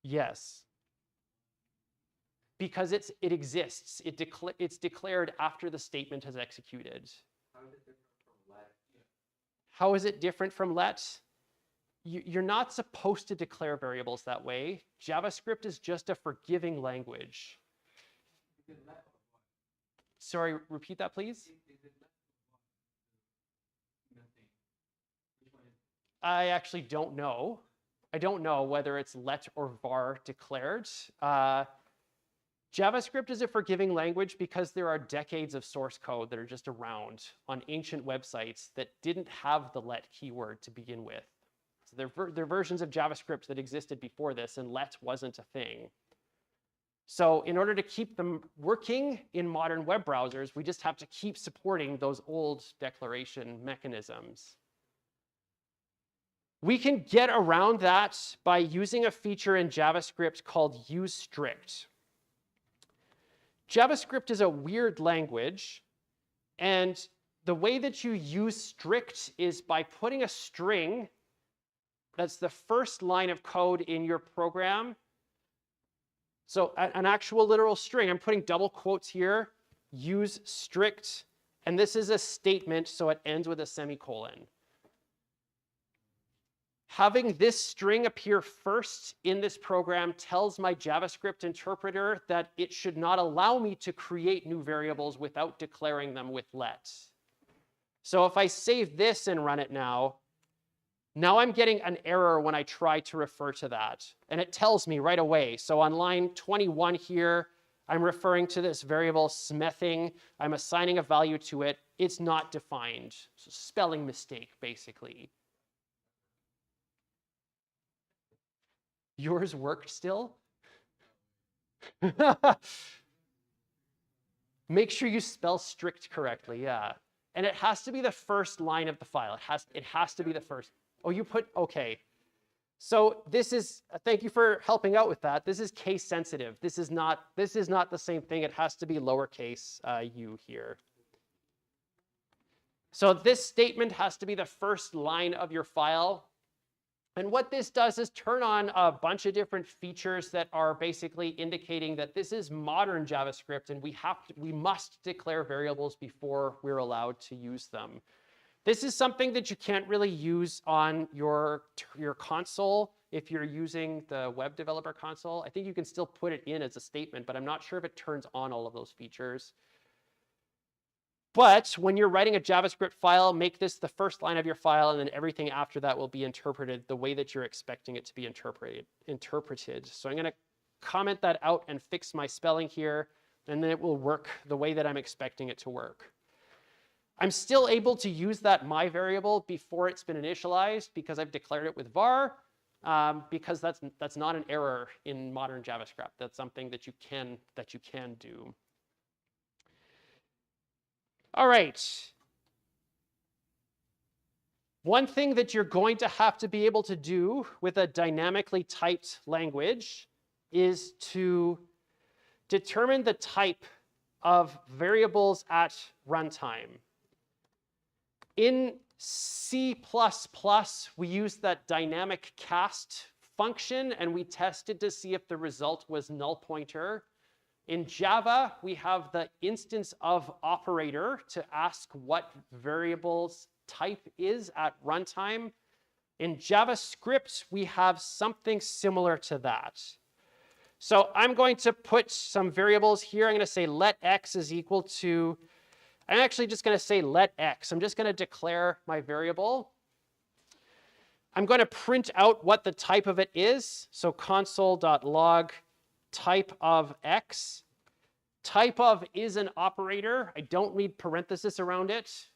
Yes. Because it exists. It's declared after the statement has executed. How is it different from let? You're not supposed to declare variables that way. JavaScript is just a forgiving language. Sorry, repeat that, please. I actually don't know. I don't know whether it's let or var declared. JavaScript is a forgiving language because there are decades of source code that are just around on ancient websites that didn't have the let keyword to begin with. So there are versions of JavaScript that existed before this, and let wasn't a thing. So in order to keep them working in modern web browsers, we just have to keep supporting those old declaration mechanisms. We can get around that by using a feature in JavaScript called useStrict. JavaScript is a weird language, and the way that you use strict is by putting a string that's the first line of code in your program. So an actual literal string. I'm putting double quotes here, use strict, and this is a statement, so it ends with a semicolon. Having this string appear first in this program tells my JavaScript interpreter that it should not allow me to create new variables without declaring them with let. So if I save this and run it now I'm getting an error when I try to refer to that. And it tells me right away. So on line 21 here, I'm referring to this variable smething. I'm assigning a value to it. It's not defined. So spelling mistake, basically. Yours worked still? Make sure you spell strict correctly, yeah. And it has to be the first line of the file. It has to be the first. Oh, you put, okay. So this is, thank you for helping out with that. This is case sensitive. This is not the same thing. It has to be lowercase u here. So this statement has to be the first line of your file. And what this does is turn on a bunch of different features that are basically indicating that this is modern JavaScript and we must declare variables before we're allowed to use them. This is something that you can't really use on your console if you're using the web developer console. I think you can still put it in as a statement, but I'm not sure if it turns on all of those features. But when you're writing a JavaScript file, make this the first line of your file, and then everything after that will be interpreted the way that you're expecting it to be interpreted. So I'm going to comment that out and fix my spelling here, and then it will work the way that I'm expecting it to work. I'm still able to use that my variable before it's been initialized because I've declared it with var, because that's not an error in modern JavaScript. That's something that you can do. All right. One thing that you're going to have to be able to do with a dynamically typed language is to determine the type of variables at runtime. In C++, we used that dynamic cast function, and we tested to see if the result was null pointer. In Java, we have the instance of operator to ask what variable's type is at runtime. In JavaScript, we have something similar to that. So I'm going to put some variables here. I'm going to say let x is equal to, I'm actually just going to say let x. I'm just going to declare my variable. I'm going to print out what the type of it is. So console.log type of x. Type of is an operator. I don't need parenthesis around it.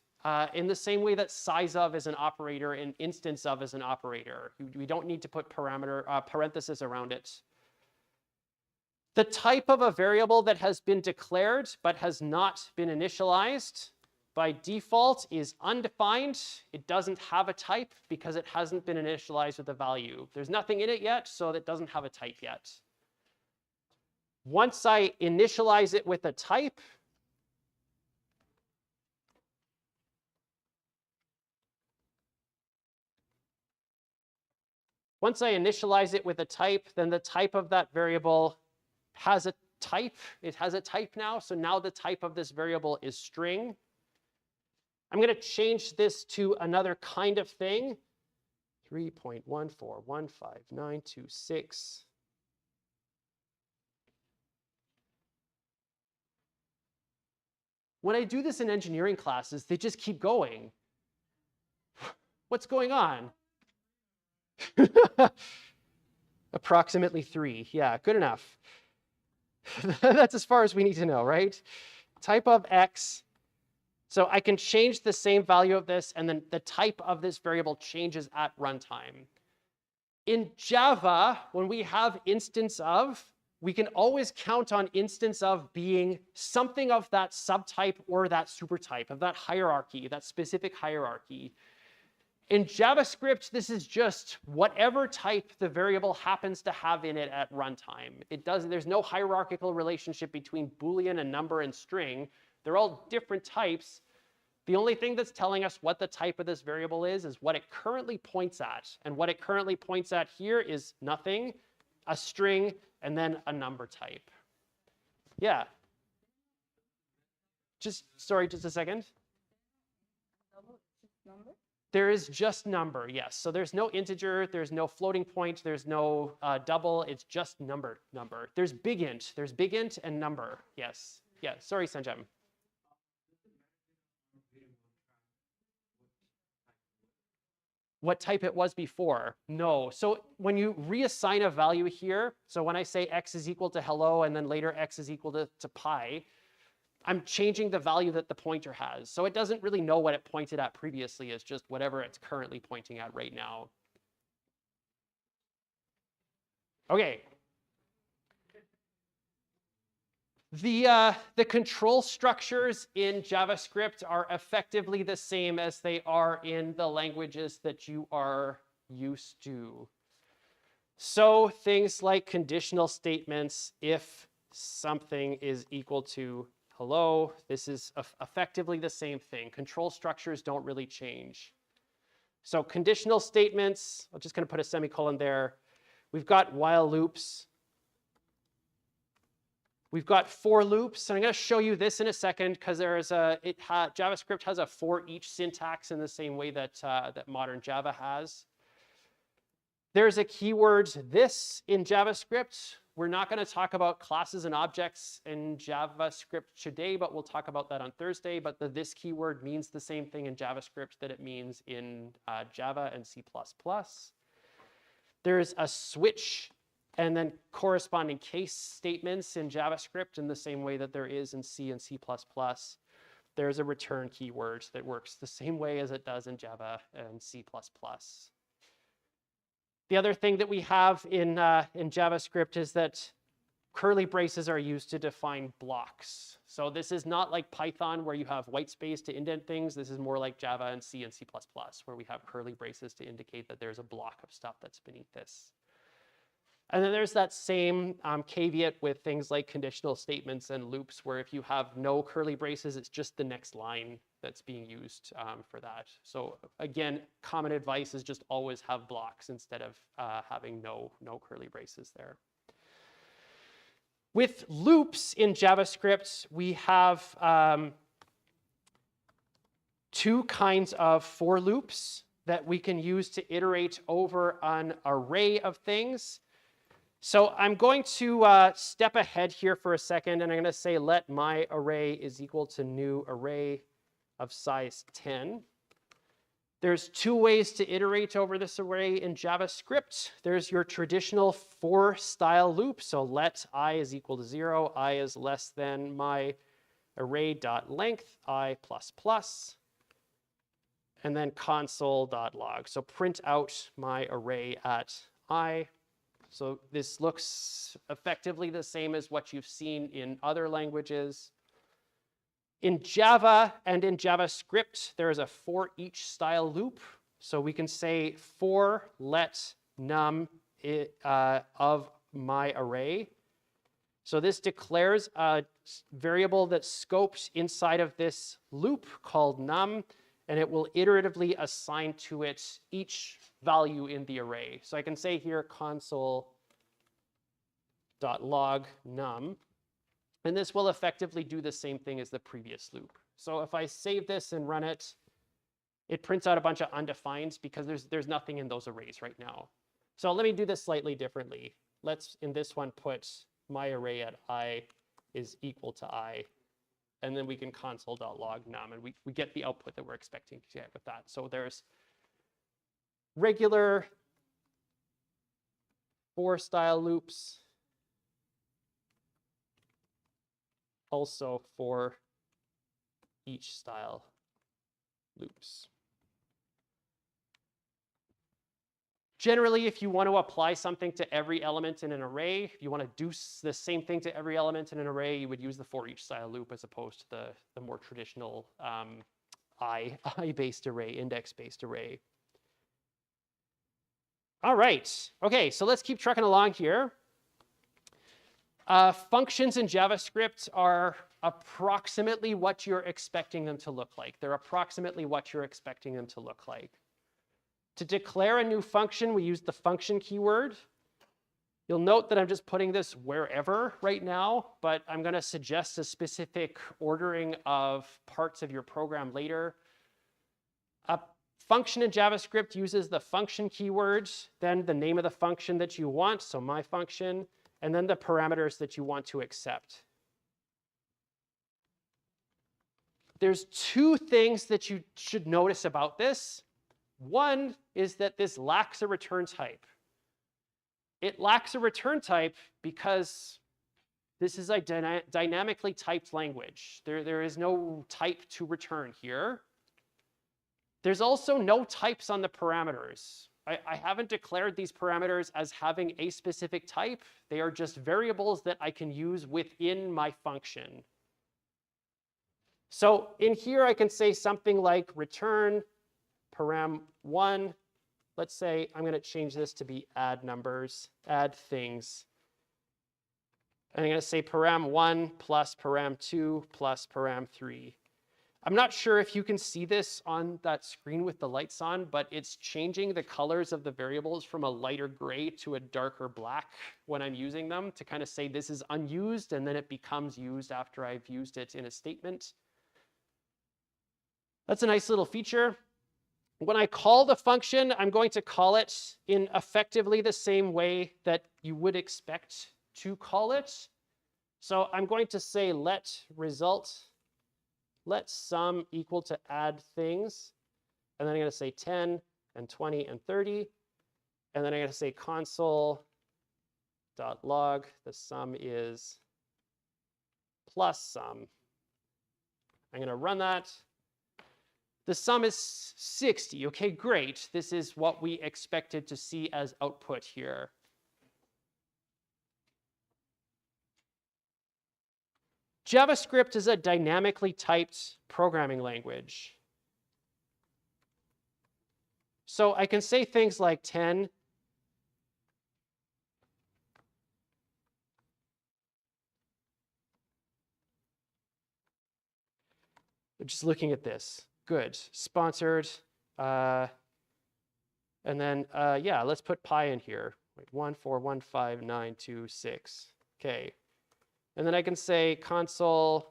In the same way that size of is an operator and instance of is an operator. We don't need to put parenthesis around it. The type of a variable that has been declared but has not been initialized by default is undefined. It doesn't have a type because it hasn't been initialized with a value. There's nothing in it yet, so it doesn't have a type yet. Once I initialize it with a type, then the type of that variable has a type. It has a type now, so now the type of this variable is string. I'm going to change this to another kind of thing, 3.141596. When I do this in engineering classes, they just keep going. What's going on? Approximately 3. Yeah, good enough. That's as far as we need to know, right? Type of x. So I can change the same value of this, and then the type of this variable changes at runtime. In Java, when we have instance of, we can always count on instance of being something of that subtype or that supertype, of that hierarchy, that specific hierarchy. In JavaScript, this is just whatever type the variable happens to have in it at runtime. There's no hierarchical relationship between Boolean and number and string. They're all different types. The only thing that's telling us what the type of this variable is what it currently points at. And what it currently points at here is nothing, a string, and then a number type. Yeah. Sorry, just a second. There is just number, yes. So there's no integer, there's no floating point, there's no double, it's just number. There's big int and number, yes. Yeah, sorry, Sanjam. What type it was before? No. So when you reassign a value here, so when I say x is equal to hello and then later x is equal to pi, I'm changing the value that the pointer has. So it doesn't really know what it pointed at previously. It's just whatever it's currently pointing at right now. Okay. The control structures in JavaScript are effectively the same as they are in the languages that you are used to. So things like conditional statements, if something is equal to hello, this is effectively the same thing. Control structures don't really change. So conditional statements, I'm just going to put a semicolon there. We've got while loops. We've got for loops, and I'm going to show you this in a second because JavaScript has a for each syntax in the same way that that modern Java has. There's a keyword this in JavaScript. We're not going to talk about classes and objects in JavaScript today, but we'll talk about that on Thursday. But the this keyword means the same thing in JavaScript that it means in Java and C++. There's a switch and then corresponding case statements in JavaScript in the same way that there is in C and C++. There's a return keyword that works the same way as it does in Java and C++. The other thing that we have in JavaScript is that curly braces are used to define blocks. So this is not like Python where you have white space to indent things. This is more like Java and C where we have curly braces to indicate that there's a block of stuff that's beneath this. And then there's that same caveat with things like conditional statements and loops, where if you have no curly braces, it's just the next line that's being used for that. So again, common advice is just always have blocks instead of having no curly braces there. With loops in JavaScript, we have two kinds of for loops that we can use to iterate over an array of things. So I'm going to step ahead here for a second, and I'm going to say let my array is equal to new array of size 10. There's two ways to iterate over this array in JavaScript. There's your traditional for style loop. So let I is equal to 0, I is less than my array.length, I plus plus, and then console.log. So print out my array at I. So this looks effectively the same as what you've seen in other languages. In Java and in JavaScript, there is a for each style loop. So we can say for let num of my array. So this declares a variable that's scoped inside of this loop called num, and it will iteratively assign to it each value in the array. So I can say here console.log num, and this will effectively do the same thing as the previous loop. So if I save this and run it, it prints out a bunch of undefined because there's nothing in those arrays right now. So let me do this slightly differently. Let's, in this one, put my array at I is equal to I, and then we can console.log num, and we get the output that we're expecting to get with that. So there's regular for style loops, also for each style loops. Generally, if you want to apply something to every element in an array, if you want to do the same thing to every element in an array, you would use the for each style loop as opposed to the more traditional I-based array, index-based array. All right. OK, so let's keep trucking along here. Functions in JavaScript are approximately what you're expecting them to look like. They're approximately what you're expecting them to look like. To declare a new function, we use the function keyword. You'll note that I'm just putting this wherever right now, but I'm going to suggest a specific ordering of parts of your program later. A function in JavaScript uses the function keywords, then the name of the function that you want, so my function, and then the parameters that you want to accept. There's two things that you should notice about this. One is that this lacks a return type. It lacks a return type because this is a dynamically typed language. There is no type to return here. There's also no types on the parameters. I haven't declared these parameters as having a specific type. They are just variables that I can use within my function. So in here, I can say something like return param1. Let's say I'm going to change this to be add numbers, add things. And I'm going to say param1 plus param2 plus param3. I'm not sure if you can see this on that screen with the lights on, but it's changing the colors of the variables from a lighter gray to a darker black when I'm using them to kind of say this is unused, and then it becomes used after I've used it in a statement. That's a nice little feature. When I call the function, I'm going to call it in effectively the same way that you would expect to call it. So I'm going to say let sum equal to add things. And then I'm going to say 10 and 20 and 30. And then I'm going to say console.log, the sum is plus sum. I'm going to run that. The sum is 60. Okay, great. This is what we expected to see as output here. JavaScript is a dynamically typed programming language. So I can say things like 10. Just looking at this. Good. Sponsored. And then, yeah, let's put pi in here. 1415926. Okay. And then I can say console.log.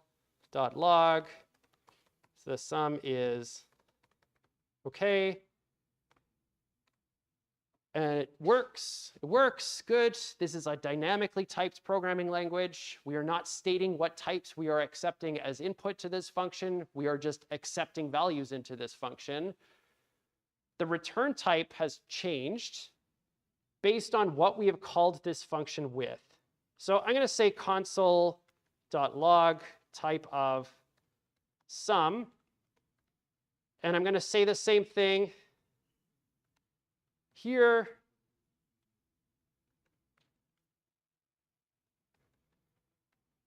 So the sum is okay. And it works. It works. Good. This is a dynamically typed programming language. We are not stating what types we are accepting as input to this function. We are just accepting values into this function. The return type has changed based on what we have called this function with. So I'm going to say console.log type of sum. And I'm going to say the same thing here.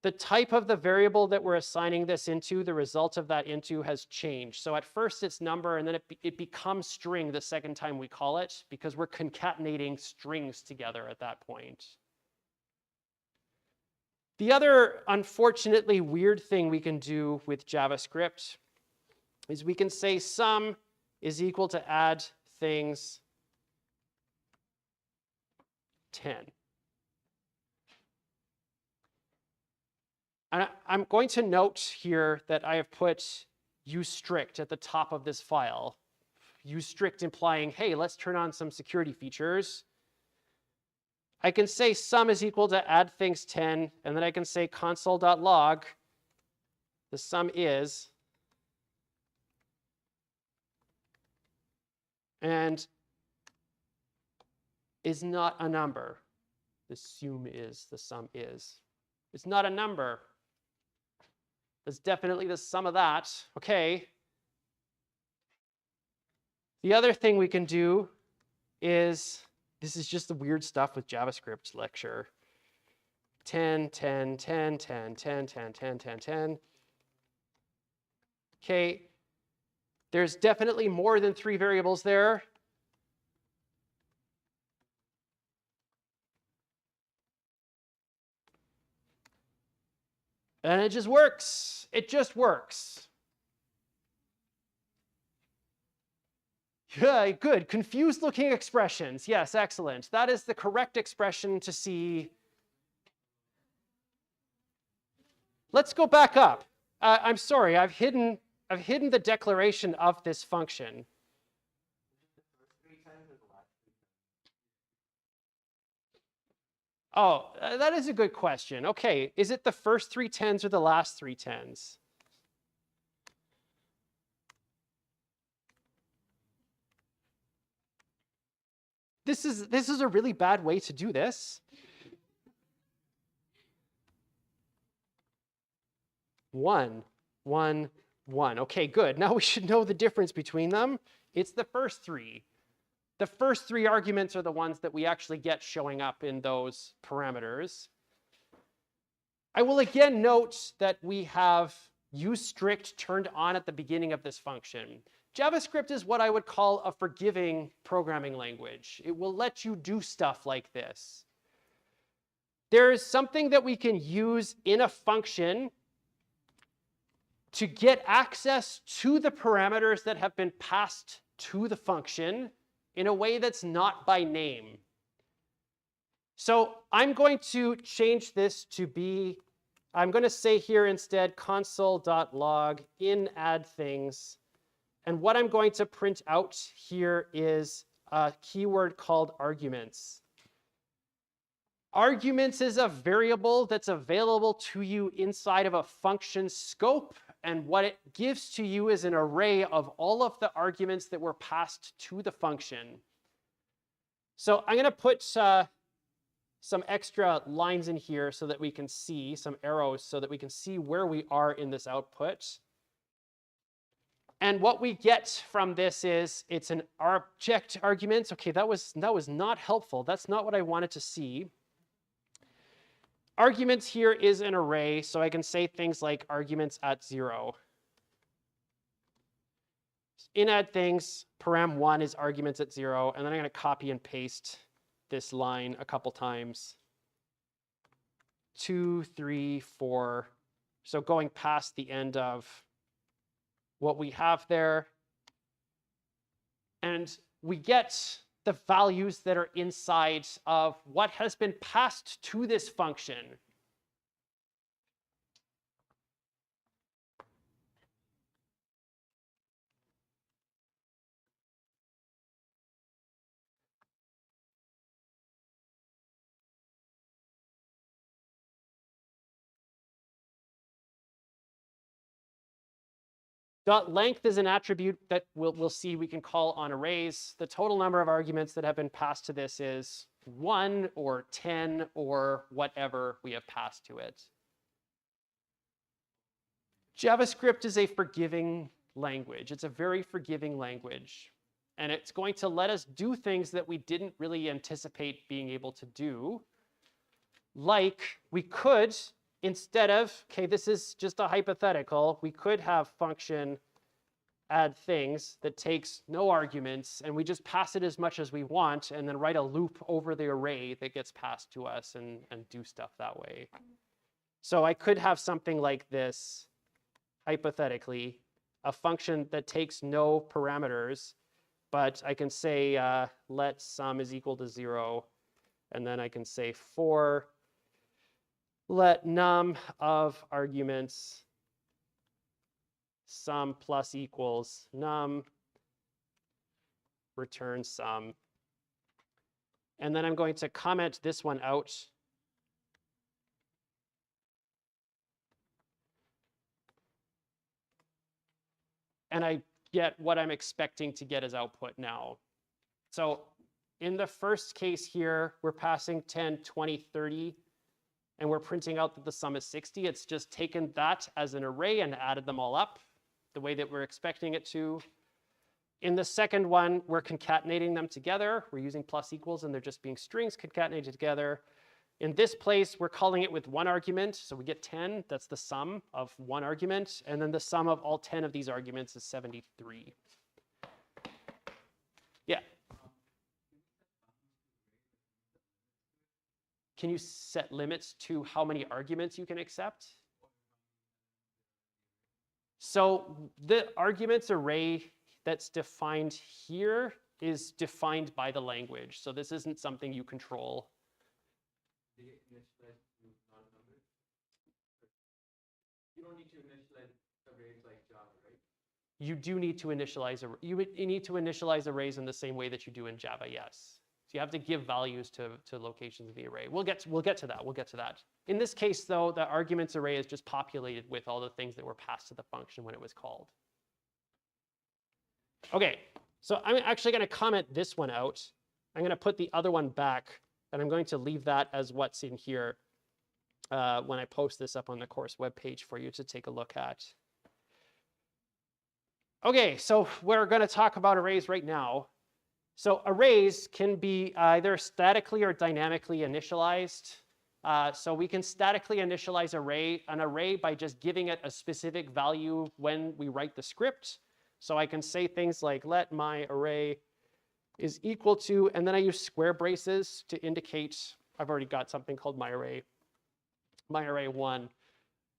The type of the variable that we're assigning this into, the result of that into, has changed. So at first it's number, and then it becomes string the second time we call it, because we're concatenating strings together at that point. The other unfortunately weird thing we can do with JavaScript is we can say sum is equal to add things 10. And I'm going to note here that I have put usestrict at the top of this file. Usestrict implying, hey, let's turn on some security features. I can say sum is equal to add things 10, and then I can say console.log, the sum is, and is not a number. The sum is, the sum is. It's not a number. That's definitely the sum of that. Okay. The other thing we can do is, this is just the weird stuff with JavaScript lecture. 10, 10, 10, 10, 10, 10, 10, 10, 10. Okay. There's definitely more than 3 variables there. And it just works. It just works. Yeah, good. Confused looking expressions. Yes, excellent. That is the correct expression to see. Let's go back up. I'm sorry, I've hidden the declaration of this function. Oh, that is a good question. Okay, is it the first three tens or the last three tens? This is a really bad way to do this. 1, 1, 1. Okay, good. Now we should know the difference between them. It's the first three. The first three arguments are the ones that we actually get showing up in those parameters. I will again note that we have useStrict turned on at the beginning of this function. JavaScript is what I would call a forgiving programming language. It will let you do stuff like this. There is something that we can use in a function to get access to the parameters that have been passed to the function in a way that's not by name. So I'm going to change this to be, I'm going to say here instead console.log in add things. And what I'm going to print out here is a keyword called arguments. Arguments is a variable that's available to you inside of a function scope. And what it gives to you is an array of all of the arguments that were passed to the function. So I'm going to put some extra lines in here so that we can see, some arrows so that we can see where we are in this output. And what we get from this is it's an object argument. Okay, that was not helpful. That's not what I wanted to see. Arguments here is an array, so I can say things like arguments at 0. In add things, param1 is arguments at 0, and then I'm going to copy and paste this line a couple times. 2, 3, 4. So going past the end of what we have there. And we get the values that are inside of what has been passed to this function. .length is an attribute that we'll see we can call on arrays. The total number of arguments that have been passed to this is 1 or 10 or whatever we have passed to it. JavaScript is a forgiving language. It's a very forgiving language. And it's going to let us do things that we didn't really anticipate being able to do. Like we could, instead of, okay, this is just a hypothetical, we could have function add things that takes no arguments, and we just pass it as much as we want, and then write a loop over the array that gets passed to us and do stuff that way. So I could have something like this, hypothetically, a function that takes no parameters, but I can say let sum is equal to 0, and then I can say for let num of arguments sum plus equals num return sum. And then I'm going to comment this one out. And I get what I'm expecting to get as output now. So in the first case here, we're passing 10, 20, 30. And we're printing out that the sum is 60. It's just taken that as an array and added them all up the way that we're expecting it to. In the second one, we're concatenating them together. We're using plus equals, and they're just being strings concatenated together. In this place, we're calling it with one argument. So we get 10. That's the sum of one argument. And then the sum of all 10 of these arguments is 73. Yeah. Can you set limits to how many arguments you can accept? So the arguments array that's defined here is defined by the language. So this isn't something you control. You don't need to initialize arrays like Java, right? You do need to initialize you need to initialize arrays in the same way that you do in Java, yes. So you have to give values to locations of the array. We'll get to that. We'll get to that. In this case, though, the arguments array is just populated with all the things that were passed to the function when it was called. OK, so I'm actually going to comment this one out. I'm going to put the other one back, and I'm going to leave that as what's in here when I post this up on the course webpage for you to take a look at. OK, so we're going to talk about arrays right now. So arrays can be either statically or dynamically initialized. So we can statically initialize an array by just giving it a specific value when we write the script. So I can say things like let my array is equal to, and then I use square braces to indicate I've already got something called my array1.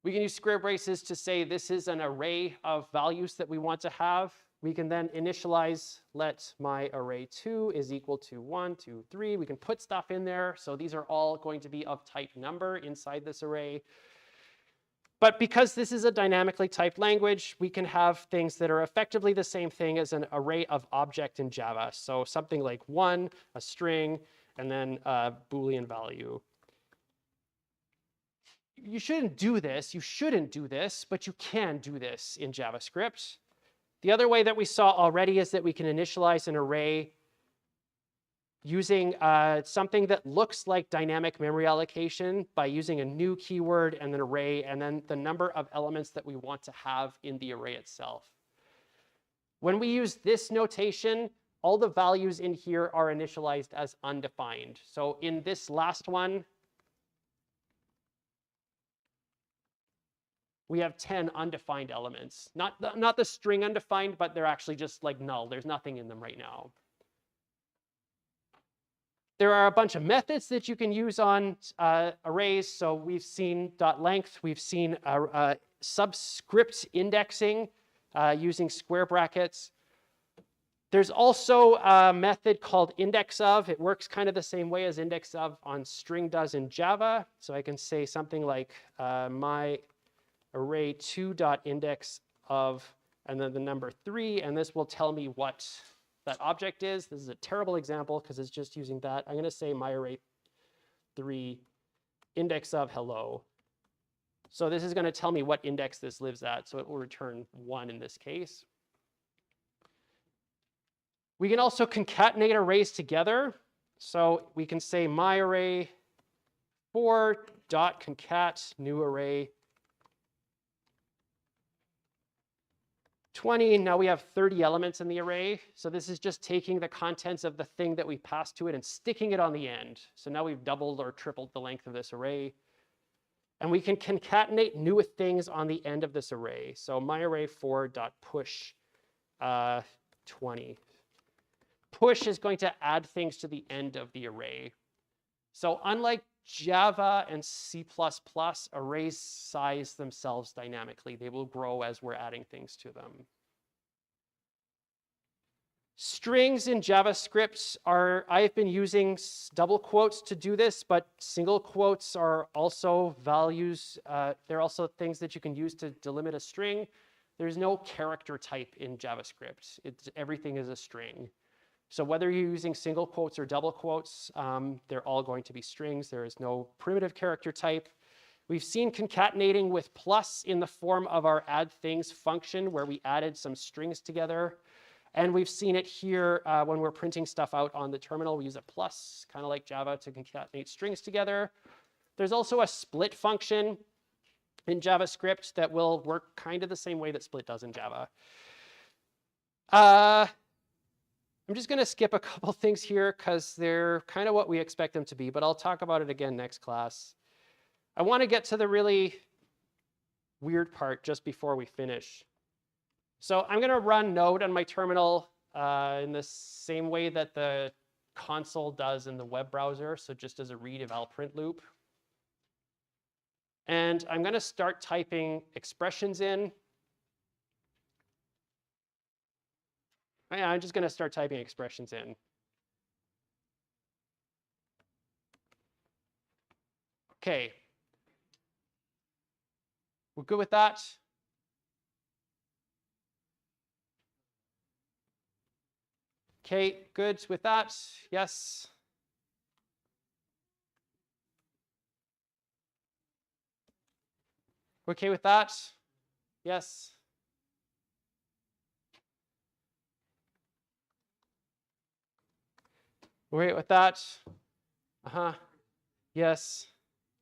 We can use square braces to say this is an array of values that we want to have. We can then initialize let my array2 is equal to 1, 2, 3. We can put stuff in there. So these are all going to be of type number inside this array. But because this is a dynamically typed language, we can have things that are effectively the same thing as an array of object in Java. So something like 1, a string, and then a Boolean value. You shouldn't do this, but you can do this in JavaScript. The other way that we saw already is that we can initialize an array using something that looks like dynamic memory allocation by using a new keyword and an array and then the number of elements that we want to have in the array itself. When we use this notation, all the values in here are initialized as undefined. So in this last one, we have 10 undefined elements. Not the string undefined, but they're actually just like null. There's nothing in them right now. There are a bunch of methods that you can use on arrays. So we've seen .length. We've seen subscript indexing using square brackets. There's also a method called indexOf. It works kind of the same way as indexOf on string does in Java. So I can say something like my array2.indexOf, and then the number 3, and this will tell me what that object is. This is a terrible example because it's just using that. I'm going to say my array3 index of hello. So this is going to tell me what index this lives at, so it will return 1 in this case. We can also concatenate arrays together. So we can say my array4.concat new array 20, now we have 30 elements in the array. So this is just taking the contents of the thing that we passed to it and sticking it on the end. So now we've doubled or tripled the length of this array. And we can concatenate new things on the end of this array. So my array4.push 20. Push is going to add things to the end of the array. So unlike Java and C++, arrays size themselves dynamically. They will grow as we're adding things to them. Strings in JavaScript I've been using double quotes to do this, but single quotes are also values. They're also things that you can use to delimit a string. There's no character type in JavaScript. Everything is a string. So whether you're using single quotes or double quotes, they're all going to be strings. There is no primitive character type. We've seen concatenating with plus in the form of our add things function where we added some strings together. And we've seen it here when we're printing stuff out on the terminal. We use a plus, kind of like Java, to concatenate strings together. There's also a split function in JavaScript that will work kind of the same way that split does in Java. I'm just going to skip a couple things here because they're kind of what we expect them to be, but I'll talk about it again next class. I want to get to the really weird part just before we finish. So I'm going to run Node on my terminal in the same way that the console does in the web browser, so just as a read eval print loop. And I'm going to start typing expressions in. Yeah, I'm just going to start typing expressions in. OK. We're good with that? OK, good with that. Yes. We're okay with that? Yes. We're okay with that? Uh-huh. Yes.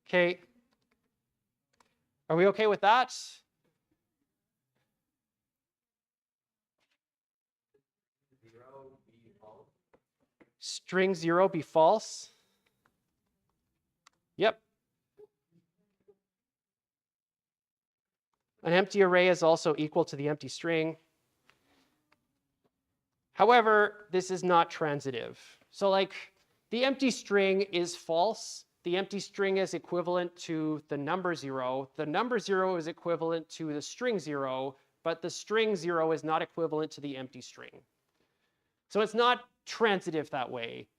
Okay. Are we okay with that? String 0 be false? Yep. An empty array is also equal to the empty string. However, this is not transitive. So like the empty string is false. The empty string is equivalent to the number 0. The number 0 is equivalent to the string 0, but the string 0 is not equivalent to the empty string. So it's not transitive that way.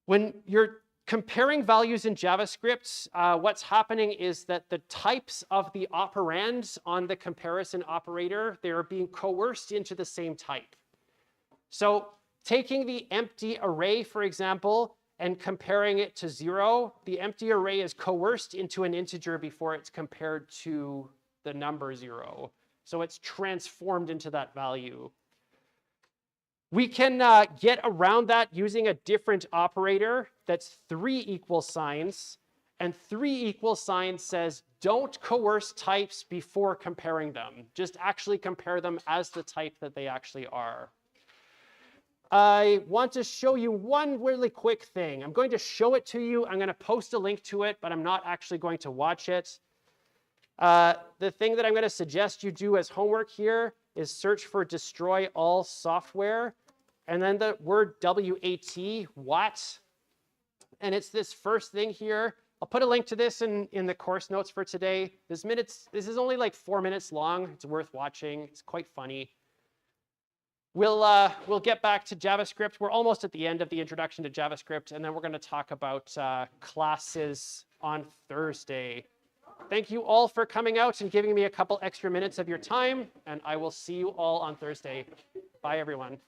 When you're comparing values in JavaScript, what's happening is that the types of the operands on the comparison operator, they're being coerced into the same type. So taking the empty array, for example, and comparing it to 0, the empty array is coerced into an integer before it's compared to the number 0. So it's transformed into that value. We can get around that using a different operator that's 3 equal signs. And 3 equal signs says don't coerce types before comparing them. Just actually compare them as the type that they actually are. I want to show you one really quick thing. I'm going to show it to you. I'm going to post a link to it, but I'm not actually going to watch it. The thing that I'm going to suggest you do as homework here is search for destroy all software, and then the word WAT, what. And it's this first thing here. I'll put a link to this in the course notes for today. This is only like 4 minutes long. It's worth watching. It's quite funny. We'll get back to JavaScript. We're almost at the end of the introduction to JavaScript, and then we're going to talk about classes on Thursday. Thank you all for coming out and giving me a couple extra minutes of your time, and I will see you all on Thursday. Bye, everyone.